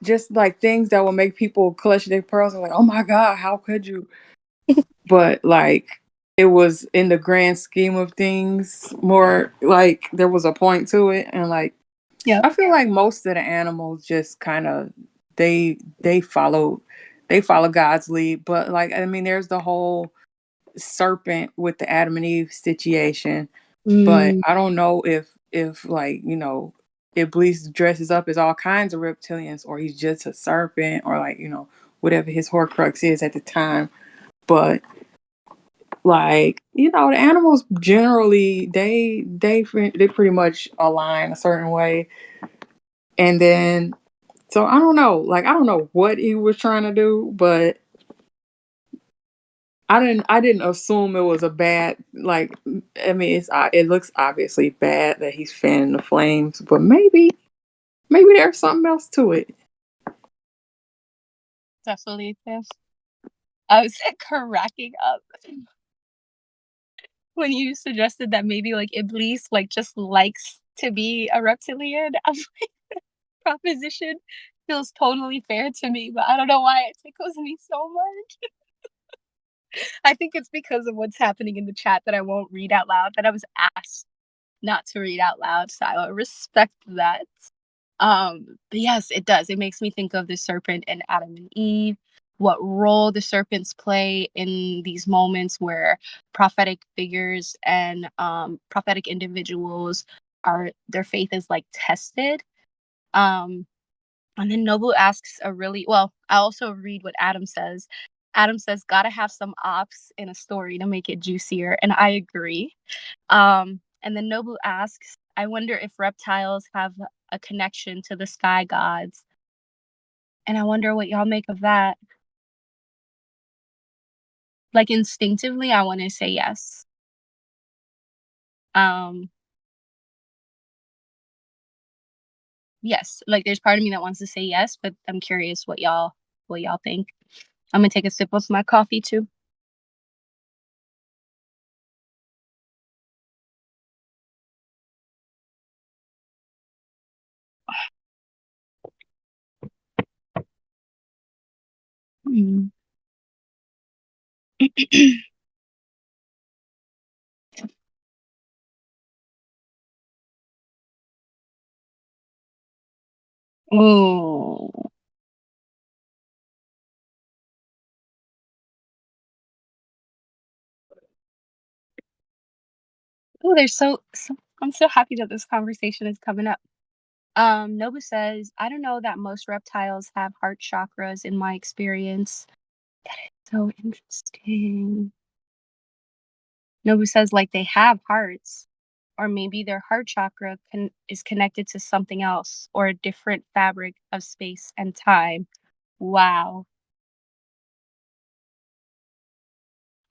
just like things that will make people clutch their pearls and like, oh my God, how could you? But like it was in the grand scheme of things more like there was a point to it, and like Yeah. I feel like most of the animals just kind of they follow God's lead. But like I mean, there's the whole serpent with the Adam and Eve situation. But Mm, I don't know if like Iblis dresses up as all kinds of reptilians, or he's just a serpent, or like whatever his Horcrux is at the time. But like the animals generally they pretty much align a certain way, and then so I don't know, like I don't know what he was trying to do, but I didn't assume it was a bad, like I mean it looks obviously bad that he's fanning the flames, but maybe there's something else to it. definitely, Tiff. I was cracking up when you suggested that maybe like Iblis like just likes to be a reptilian. I'm like, proposition feels totally fair to me, but I don't know why it tickles me so much. I think it's because of what's happening in the chat that I won't read out loud, that I was asked not to read out loud, so I will respect that. But yes, it does. It makes me think of the serpent and Adam and Eve, what role the serpents play in these moments where prophetic figures and prophetic individuals are their faith is like tested. Um, and then Noble asks a really well, I also read what Adam says. Adam says, gotta have some ops in a story to make it juicier. And I agree. And then Nobu asks, I wonder if reptiles have a connection to the sky gods. And I wonder what y'all make of that. Like instinctively, I want to say yes. Um, yes. Like there's part of me that wants to say yes, but I'm curious what y'all think. I'm gonna take a sip of my coffee too. Mm. Oh. Oh, there's so I'm so happy that this conversation is coming up. Nobu says, I don't know that most reptiles have heart chakras in my experience. That is so interesting. Nobu says, like they have hearts, or maybe their heart chakra is connected to something else or a different fabric of space and time. Wow.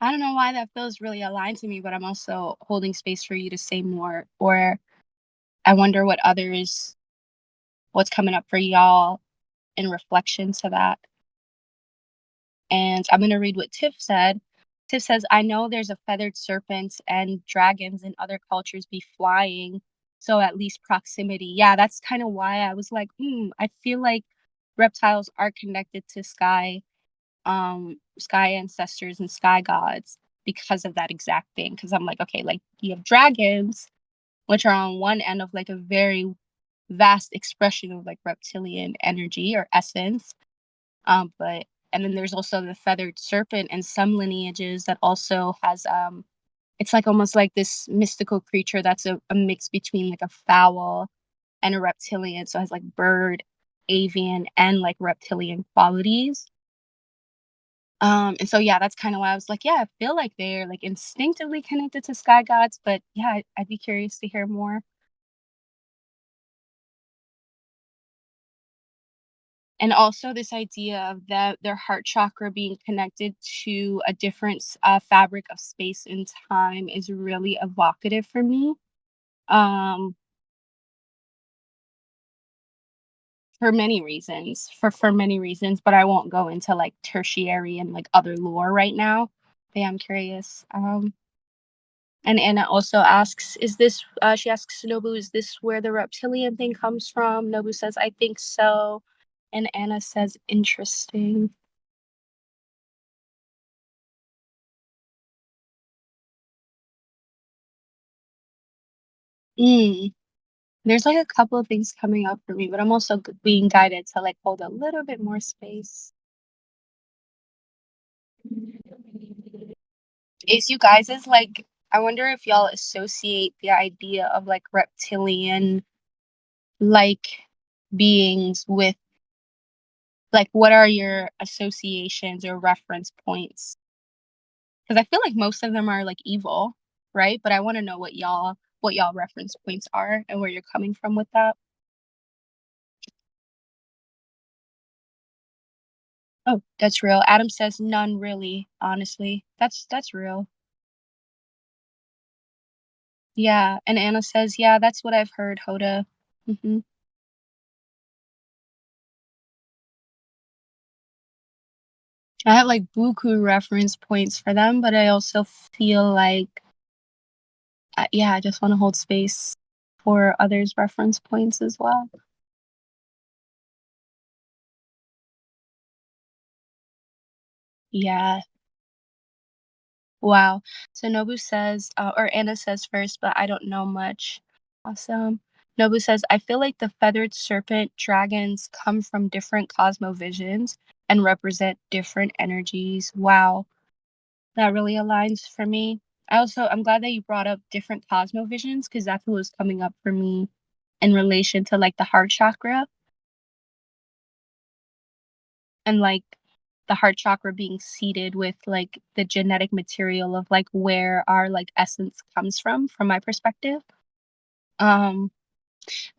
I don't know why that feels really aligned to me, but I'm also holding space for you to say more. Or I wonder what's coming up for y'all in reflection to that. And I'm going to read what Tiff said. Tiff says, I know there's a feathered serpent and dragons in other cultures be flying. So at least proximity. Yeah, that's kind of why I was like, I feel like reptiles are connected to sky sky ancestors and sky gods because of that exact thing. Because I'm like, okay, like you have dragons, which are on one end of like a very vast expression of like reptilian energy or essence. But and then there's also the feathered serpent and some lineages that also has it's like almost like this mystical creature that's a mix between like a fowl and a reptilian. So it has like bird, avian, and like reptilian qualities. And so yeah, that's kind of why I was like, yeah, I feel like they're like instinctively connected to sky gods, but yeah, I'd be curious to hear more. And also this idea of that their heart chakra being connected to a different fabric of space and time is really evocative for me. Um, for many reasons, for many reasons, but I won't go into like tertiary and like other lore right now. But yeah, I'm curious. And Anna also asks, "Is this?" She asks Nobu, "Is this where the reptilian thing comes from?" Nobu says, "I think so," and Anna says, "Interesting." Mm. There's like a couple of things coming up for me, but I'm also being guided to like hold a little bit more space. Is you guys is like I wonder if y'all associate the idea of like reptilian like beings with like what are your associations or reference points? Because I feel like most of them are like evil, right? But I want to know what y'all reference points are and where you're coming from with that. Oh, that's real. Adam says none really, honestly. That's real. Yeah, and Anna says, "Yeah, that's what I've heard, Hoda." Mhm. I have, like, buku reference points for them, but I also feel like, yeah, I just wanna hold space for others' reference points as well. Yeah. Wow. So Nobu says, or Anna says first, but I don't know much. Awesome. Nobu says, "I feel like the feathered serpent dragons come from different cosmovisions and represent different energies." Wow. That really aligns for me. I'm glad that you brought up different cosmovisions because that's what was coming up for me in relation to like the heart chakra and like the heart chakra being seated with like the genetic material of like where our like essence comes from my perspective. Um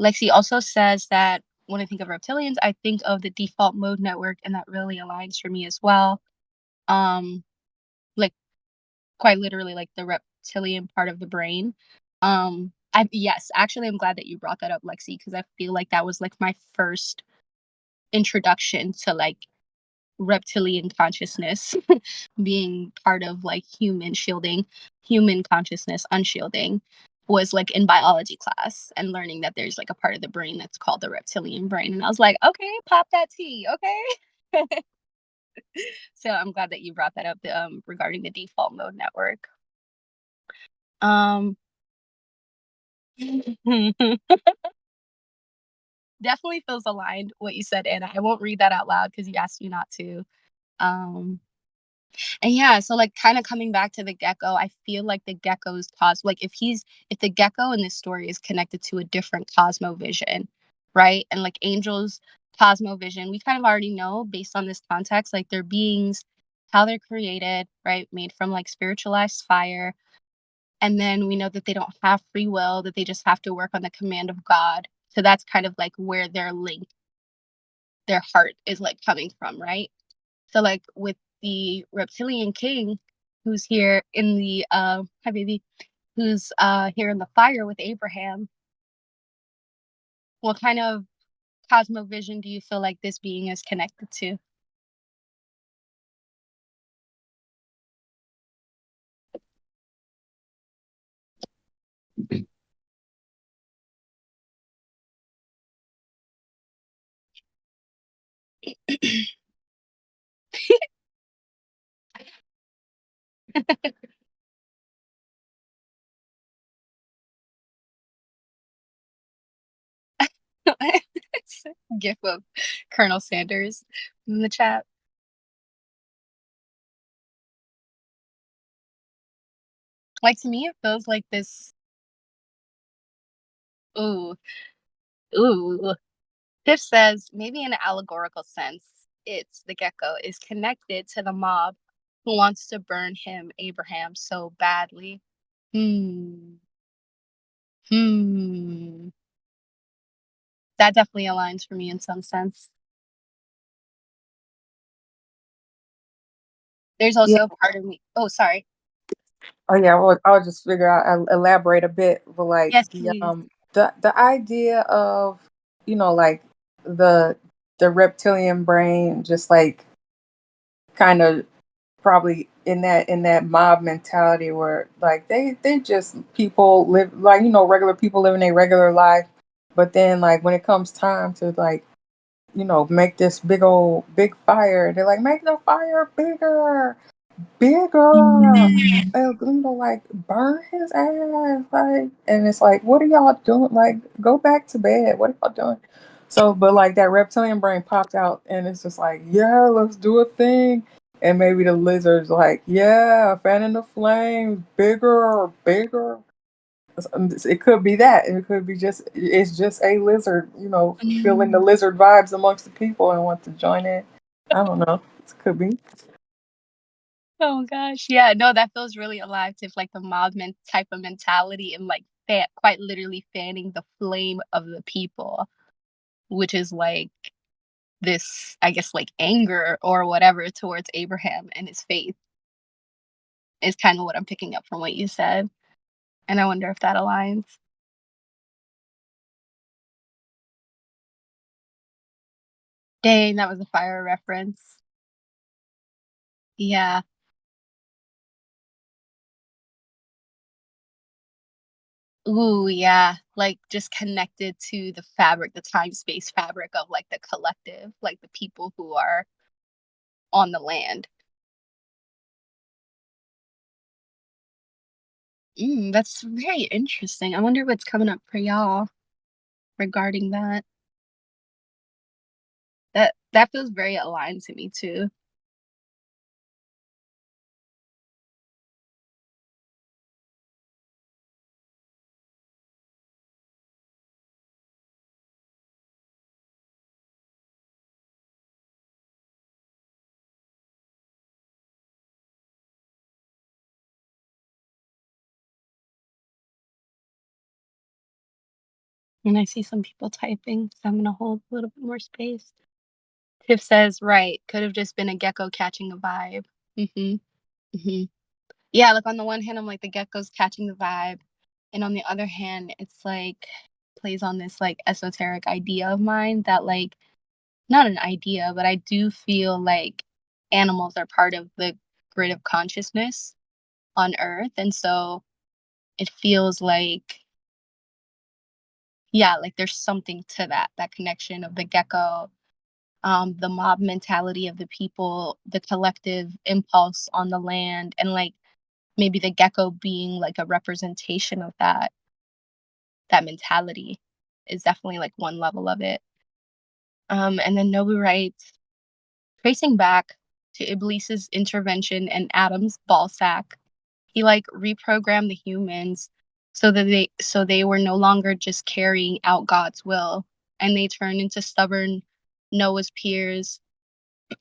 Lexi also says that when I think of reptilians, I think of the default mode network and that really aligns for me as well. Um like quite literally like the reptilian part of the brain. I yes, actually I'm glad that you brought that up, Lexi, because I feel like that was like my first introduction to like reptilian consciousness being part of like human consciousness unshielding was like in biology class and learning that there's like a part of the brain that's called the reptilian brain. And I was like, okay, pop that tea, okay. So I'm glad that you brought that up regarding the default mode network. Um definitely feels aligned what you said, Anna. I won't read that out loud because you asked me not to. Um, and yeah, so like kind of coming back to the gecko, I feel like the gecko's like if the gecko in this story is connected to a different cosmovision, right? And like angels cosmovision, we kind of already know based on this context, like they're beings, how they're created, right? Made from like spiritualized fire. And then we know that they don't have free will, that they just have to work on the command of God. So that's kind of like where their link, their heart is like coming from, right? So like with the reptilian king who's here in the hi baby, who's here in the fire with Abraham, what kind of cosmovision do you feel like this being is connected to? GIF of Colonel Sanders in the chat. Like, to me, it feels like this. Ooh, ooh. Tiff says maybe in an allegorical sense, it's the gecko is connected to the mob who wants to burn him, Abraham, so badly. Hmm. Hmm. That definitely aligns for me in some sense. There's Yeah. also a part of me. Oh, sorry. Oh yeah, well, I'll just figure out elaborate a bit, but like Yes, please. the idea of, like the the reptilian brain just like kind of probably in that mob mentality where like they just people live like, regular people living a regular life, but then like when it comes time to like, make this big fire, they're like, make the fire bigger, like burn his ass, like, and it's like, what are y'all doing? Like, go back to bed. What are y'all doing? So, but like that reptilian brain popped out, and it's just like, yeah, let's do a thing. And maybe the lizard's like, yeah, fanning the flames, bigger. It could be that, and it could be it's just a lizard, feeling the Mm. lizard vibes amongst the people and want to join in. I don't know. It could be. Oh gosh, yeah, no, that feels really alive to like the type of mentality and like quite literally fanning the flame of the people, which is like this, I guess, like anger or whatever towards Abraham and his faith is kind of what I'm picking up from what you said. And I wonder if that aligns. Dang, that was a fire reference. Yeah. Ooh, yeah. Like just connected to the fabric, the time space fabric of like the collective, like the people who are on the land. That's very interesting. I wonder what's coming up for y'all regarding that. That feels very aligned to me too. And I see some people typing, so I'm gonna hold a little bit more space. Tiff says, right, could have just been a gecko catching a vibe. hmm hmm Yeah, like on the one hand, I'm like the gecko's catching the vibe, and on the other hand, it's like plays on this like esoteric idea of mine that like not an idea, but I do feel like animals are part of the grid of consciousness on Earth, and so it feels like yeah, like there's something to that connection of the gecko, the mob mentality of the people, the collective impulse on the land, and like maybe the gecko being like a representation of that mentality is definitely like one level of it. And then Nobu writes, tracing back to Iblis's intervention and Adam's ball sack, he like reprogrammed the humans so they were no longer just carrying out God's will, and they turned into stubborn Noah's peers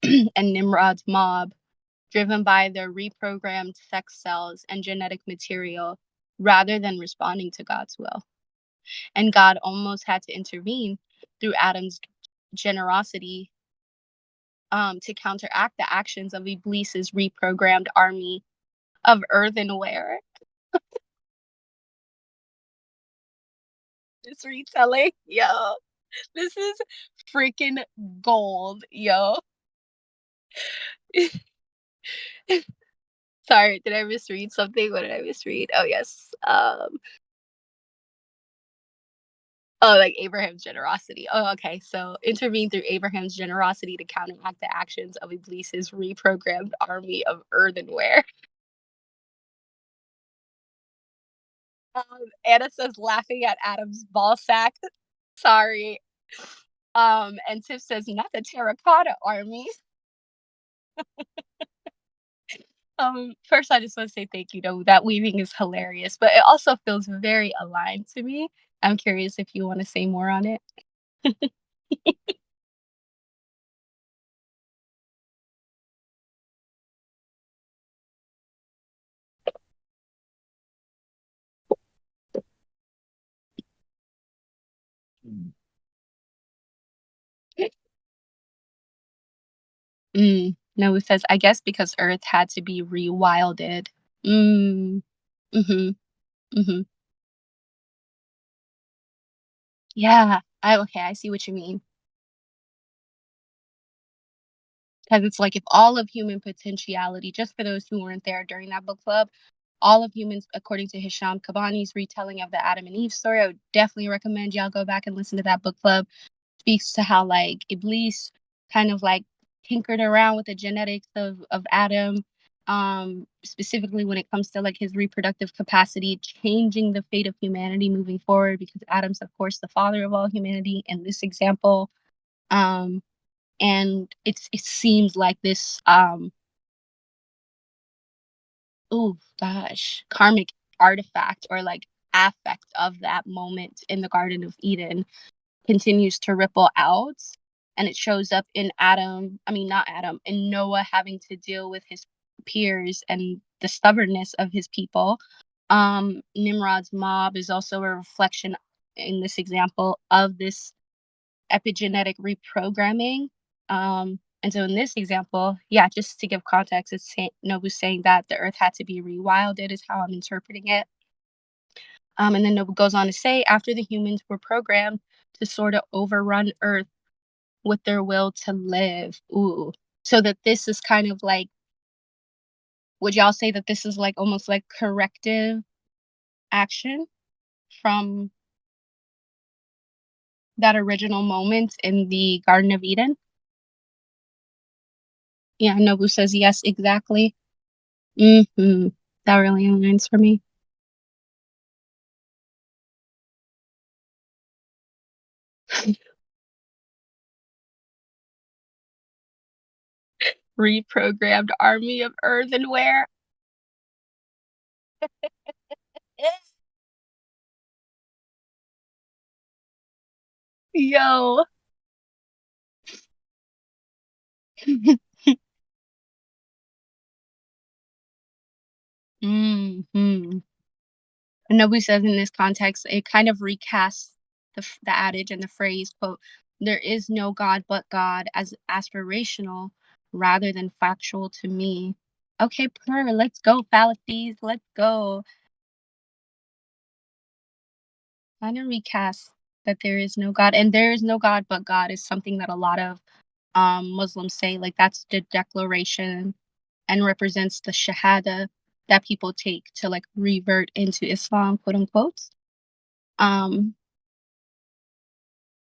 and Nimrod's mob, driven by their reprogrammed sex cells and genetic material rather than responding to God's will. And God almost had to intervene through Adam's generosity to counteract the actions of Iblis's reprogrammed army of earthenware. This retelling, yo, this is freaking gold, yo. Sorry, did I misread something? What did I misread? Oh yes. Oh, like Abraham's generosity. Oh, okay. So intervene through Abraham's generosity to counteract the actions of Iblis's reprogrammed army of earthenware. Anna says laughing at Adam's ball sack. Sorry. And Tiff says, not the terracotta army. First I just want to say thank you though. That weaving is hilarious, but it also feels very aligned to me. I'm curious if you want to say more on it. Noah says, I guess because Earth had to be rewilded. Mm, mhm, mhm. Yeah. I see what you mean. Because it's like if all of human potentiality, just for those who weren't there during that book club, all of humans, according to Hisham Kabani's retelling of the Adam and Eve story, I would definitely recommend y'all go back and listen to that book club. Speaks to how like Iblis kind of like tinkered around with the genetics of Adam, specifically when it comes to like his reproductive capacity, changing the fate of humanity moving forward because Adam's of course the father of all humanity in this example. Um, and it seems like this oh gosh, karmic artifact or like affect of that moment in the Garden of Eden continues to ripple out, and it shows up in not Adam, in Noah having to deal with his peers and the stubbornness of his people. Nimrod's mob is also a reflection in this example of this epigenetic reprogramming. And so in this example, yeah, just to give context, Nobu's saying that the earth had to be rewilded is how I'm interpreting it. And then Nobu goes on to say, after the humans were programmed to sort of overrun Earth with their will to live. Ooh. So that this is kind of like, would y'all say that this is like almost like corrective action from that original moment in the Garden of Eden? Yeah, Nobu says yes, exactly. That really aligns for me. Reprogrammed army of earthenware. Yo. hmm Nobu says in this context, it kind of recasts the adage and the phrase, quote, there is no God but God as aspirational rather than factual to me. Okay, let's go, fallacies, let's go. Kind of recast that there is no God and there is no God but God is something that a lot of Muslims say, like that's the declaration and represents the shahada that people take to like revert into Islam, quote unquote. Um,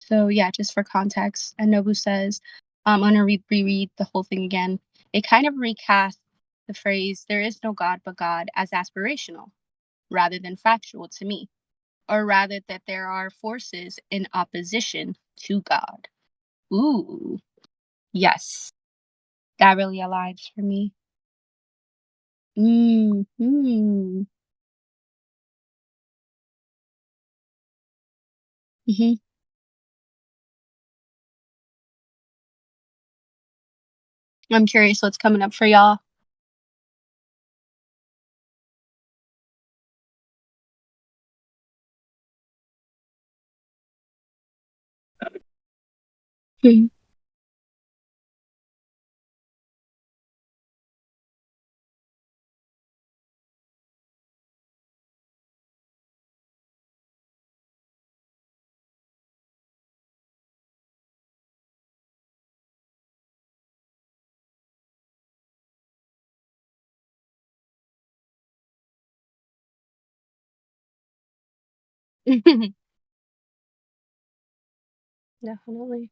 So yeah, just for context, and Nobu says, I'm gonna reread the whole thing again. It kind of recasts the phrase "there is no God but God" as aspirational rather than factual to me, or rather that there are forces in opposition to God. Ooh, yes, that really aligns for me. Mm-hmm. hmm I'm curious what's coming up for y'all. Mhm. Definitely.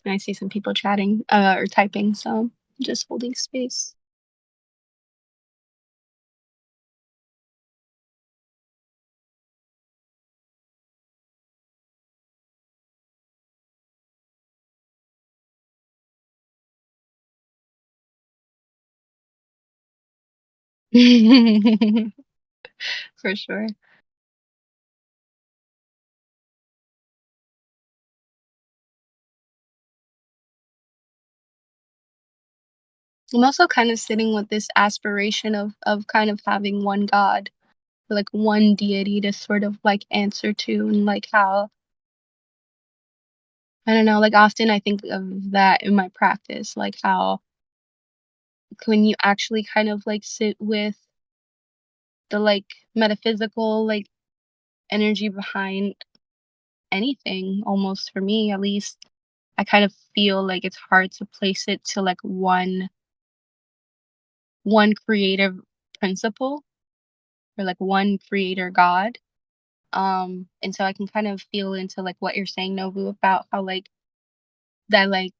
I see some people chatting or typing, so just holding space. For sure. I'm also kind of sitting with this aspiration of kind of having one God, like one deity to sort of like answer to, and like how I don't know, like often I think of that in my practice, like how when you actually kind of like sit with the like metaphysical like energy behind anything, almost for me at least, I kind of feel like it's hard to place it to like one creative principle or like one creator God. And so I can kind of feel into like what you're saying, Nobu, about how like that like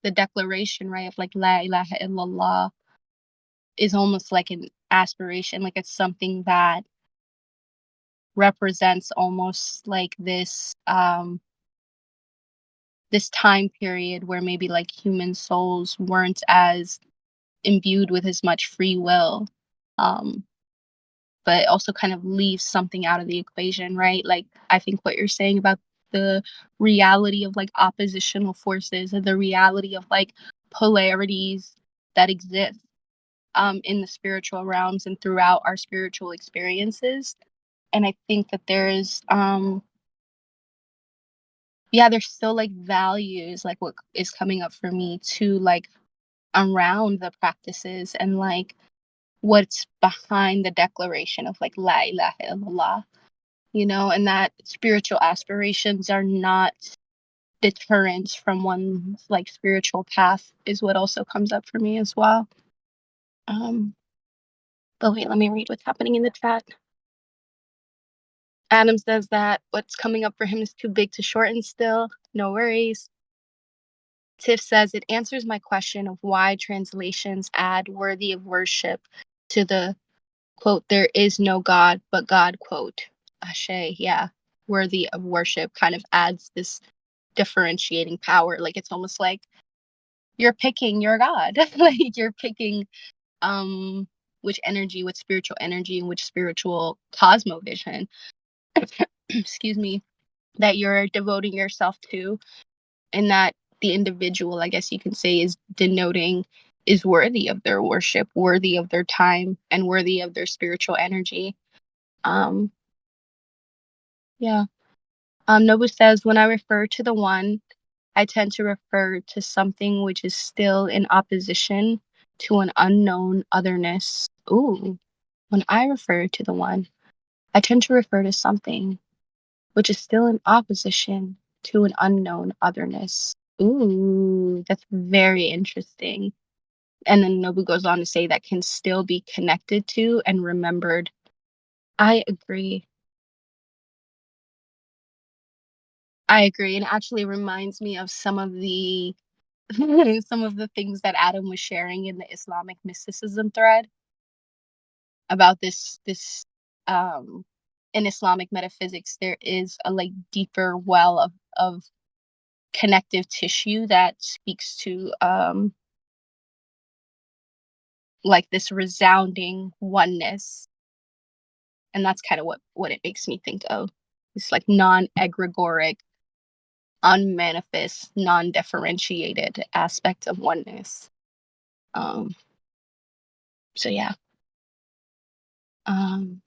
the declaration, right, of like La ilaha illallah is almost like an aspiration, like it's something that represents almost like this time period where maybe like human souls weren't as imbued with as much free will. Um, but it also kind of leaves something out of the equation, right? Like I think what you're saying about the reality of like oppositional forces and the reality of like polarities that exist in the spiritual realms and throughout our spiritual experiences. And I think that there's still like values, like what is coming up for me to like around the practices and like what's behind the declaration of like La ilaha illallah, and that spiritual aspirations are not deterrents from one's like spiritual path is what also comes up for me as well. Um, but wait, let me read what's happening in the chat. Adam says that what's coming up for him is too big to shorten still. No worries. Tiff says it answers my question of why translations add worthy of worship to the quote, there is no God but God, quote. Ashe, yeah. Worthy of worship kind of adds this differentiating power. Like it's almost like you're picking your God. Like you're picking which energy, which spiritual energy, and which spiritual cosmovision, excuse me, that you're devoting yourself to, and that the individual, I guess you can say, is denoting is worthy of their worship, worthy of their time, and worthy of their spiritual energy. Um, yeah. Nobu says, when I refer to the one, I tend to refer to something which is still in opposition to an unknown otherness. Ooh, when I refer to the one, I tend to refer to something which is still in opposition to an unknown otherness. Ooh, that's very interesting. And then Nobu goes on to say that can still be connected to and remembered. I agree. I agree. And it actually reminds me of some of the some of the things that Adam was sharing in the Islamic mysticism thread about this in Islamic metaphysics there is a like deeper well of connective tissue that speaks to like this resounding oneness, and that's kind of what it makes me think of. It's like non-egregoric, unmanifest, non-differentiated aspect of oneness. um so yeah. um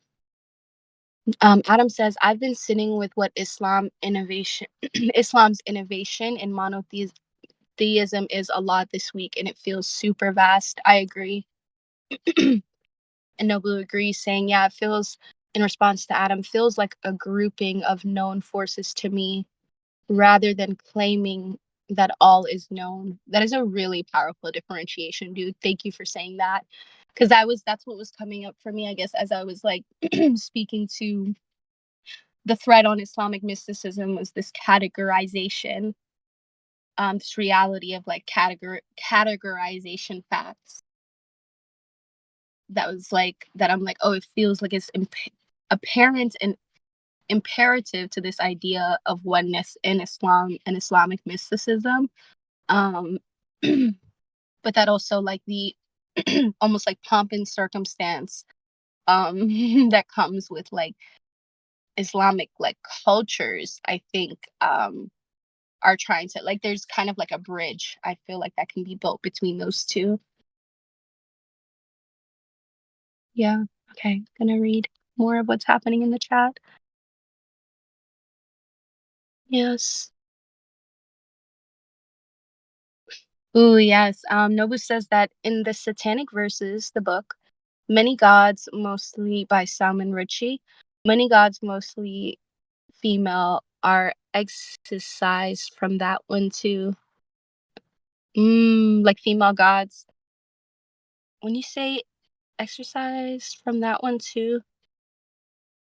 Adam says, I've been sitting with what Islam's innovation in monotheism is a lot this week, and it feels super vast. I agree. And Nobu agrees, saying, yeah, it feels, in response to Adam, feels like a grouping of known forces to me rather than claiming that all is known. That is a really powerful differentiation, dude. Thank you for saying that. Because that's what was coming up for me, I guess, as I was like speaking to the thread on Islamic mysticism was this categorization, this reality of like categorization facts. That was like that. I'm like, oh, it feels like it's apparent and imperative to this idea of oneness in Islam and Islamic mysticism. Um, but that also like almost like pomp and circumstance that comes with like Islamic like cultures, I think are trying to like there's kind of like a bridge I feel like that can be built between those two. Yeah. Okay. Gonna read more of what's happening in the chat. Yes. Ooh, yes. Nobu says that in the Satanic Verses, the book, many gods, mostly by Salman Rushdie, many gods, mostly female, are exorcised from that one too. Like female gods. When you say exercise from that one too,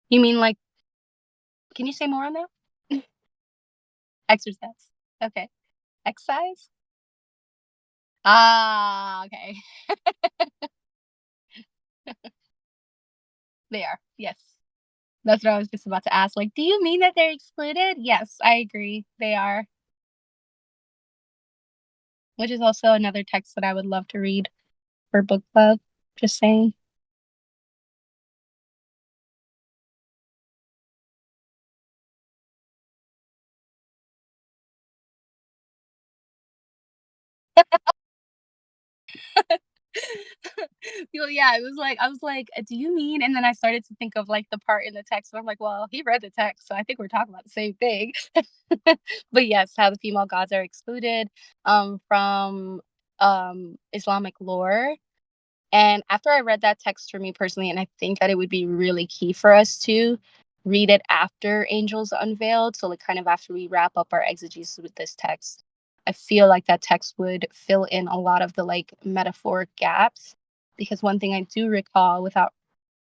you mean like, can you say more on that? Exercise. Okay. Excise? Ah, okay. They are. Yes. That's what I was just about to ask. Like, do you mean that they're excluded? Yes, I agree. They are. Which is also another text that I would love to read for book club. Just saying. Well, yeah, it was like I was like, "Do you mean?" And then I started to think of like the part in the text, and I'm like, "Well, he read the text, so I think we're talking about the same thing." But yes, how the female gods are excluded from Islamic lore. And after I read that text for me personally, and I think that it would be really key for us to read it after Angels Unveiled. So, like, kind of after we wrap up our exegesis with this text, I feel like that text would fill in a lot of the like metaphoric gaps. Because one thing I do recall without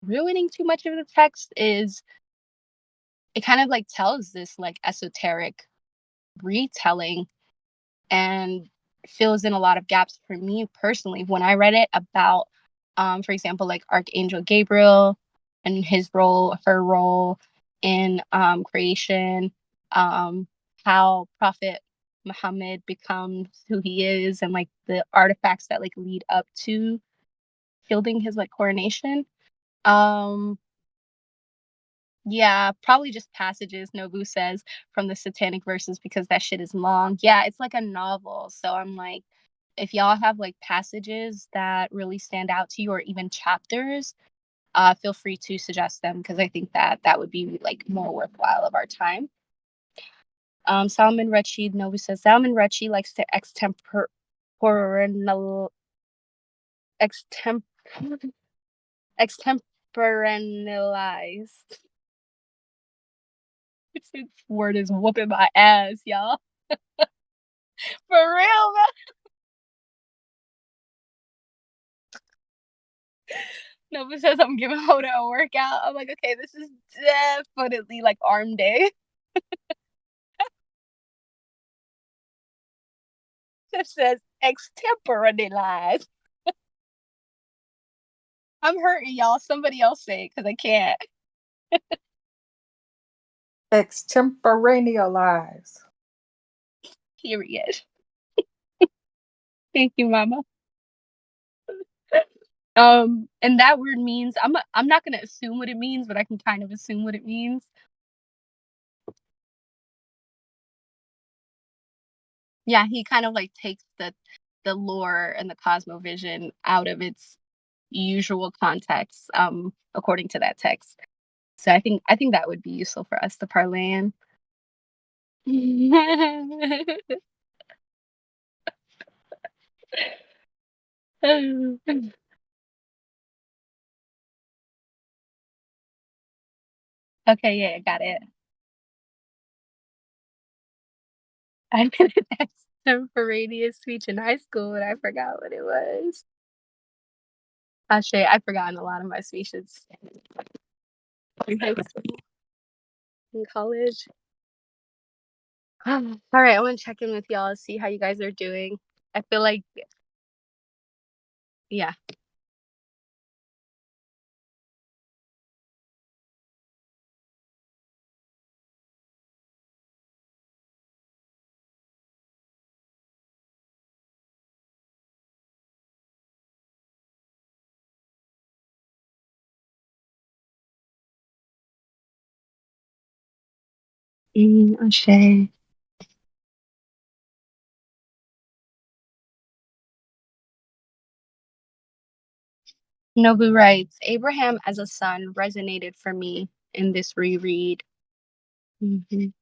ruining too much of the text is it kind of like tells this like esoteric retelling and fills in a lot of gaps for me personally when I read it about, for example, like Archangel Gabriel and his role, her role in creation, how Prophet Muhammad becomes who he is, and like the artifacts that like lead up to fielding his like coronation. Um, yeah, probably just passages, Nobu says, from the Satanic Verses because that shit is long. Yeah, it's like a novel. So I'm like, if y'all have like passages that really stand out to you or even chapters, feel free to suggest them because I think that that would be like more worthwhile of our time. Salman Rushdie, Nobu says Salman Rushdie likes to extemporanal extemp extemporanealize. This word is whooping my ass, y'all. For real, man. Nova says I'm giving Hoda a workout. I'm like, okay, this is definitely like arm day. It says extemporanealize. I'm hurting y'all. Somebody else say it because I can't. Extemporanealize. Period. Thank you, Mama. And that word means I'm not gonna assume what it means, but I can kind of assume what it means. Yeah, he kind of like takes the lore and the cosmovision out of its usual context, according to that text. So I think that would be useful for us to parlay in. Okay, yeah, I got it. I did an extemporaneous speech in high school, and I forgot what it was. Actually, I've forgotten a lot of my speeches in high school, in college. All right, I want to check in with y'all, see how you guys are doing. I feel like, yeah, Ashe. Nobu writes, Abraham as a son resonated for me in this reread. Mhm.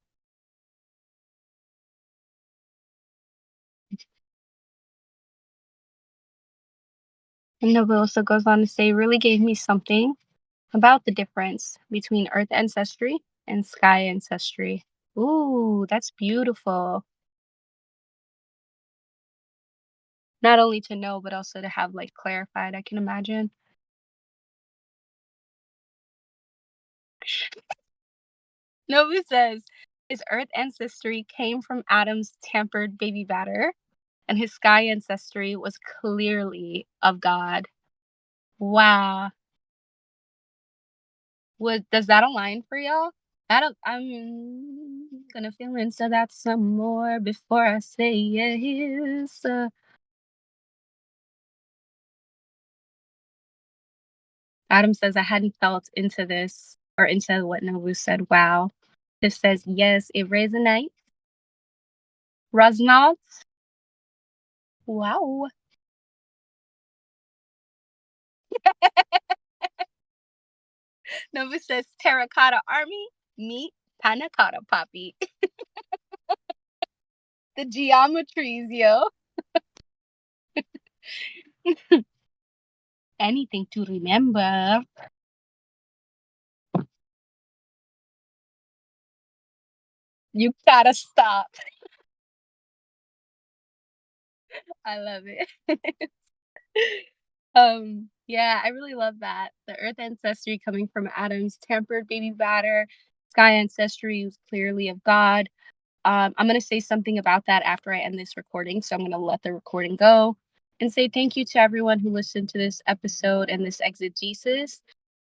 And Nobu also goes on to say, really gave me something about the difference between earth ancestry and sky ancestry. Ooh, that's beautiful. Not only to know, but also to have like clarified, I can imagine. Nobu says his earth ancestry came from Adam's tampered baby batter, and his sky ancestry was clearly of God. Wow. Does that align for y'all? I'm gonna feel into that some more before I say yes. Adam says I hadn't felt into this or into what Nobu said. Wow. This says yes, it resonates. Rosnald. Wow. Nobu says terracotta army, meet panna cotta poppy. The geometries, yo. Anything to remember. You gotta stop. I love it. Yeah, I really love that. The earth ancestry coming from Adam's tempered baby batter. Sky ancestry was clearly of God. I'm going to say something about that after I end this recording. So I'm going to let the recording go and say thank you to everyone who listened to this episode and this exegesis.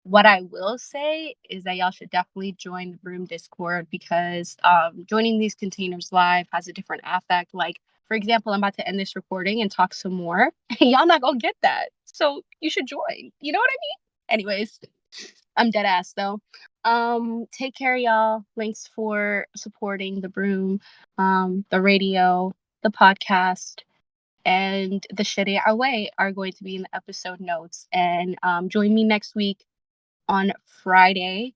What I will say is that y'all should definitely join the Broom Discord because joining these containers live has a different affect. Like, for example, I'm about to end this recording and talk some more. Y'all not going to get that. So you should join. You know what I mean? Anyways, I'm dead ass though. Take care, y'all. Thanks for supporting the Broom, the radio, the podcast, and the Sharia Way are going to be in the episode notes. And join me next week on Friday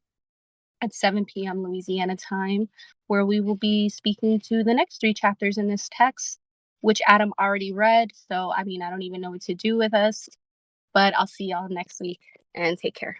at 7 p.m. Louisiana time, where we will be speaking to the next 3 chapters in this text, which Adam already read. So, I mean, I don't even know what to do with us, but I'll see y'all next week and take care.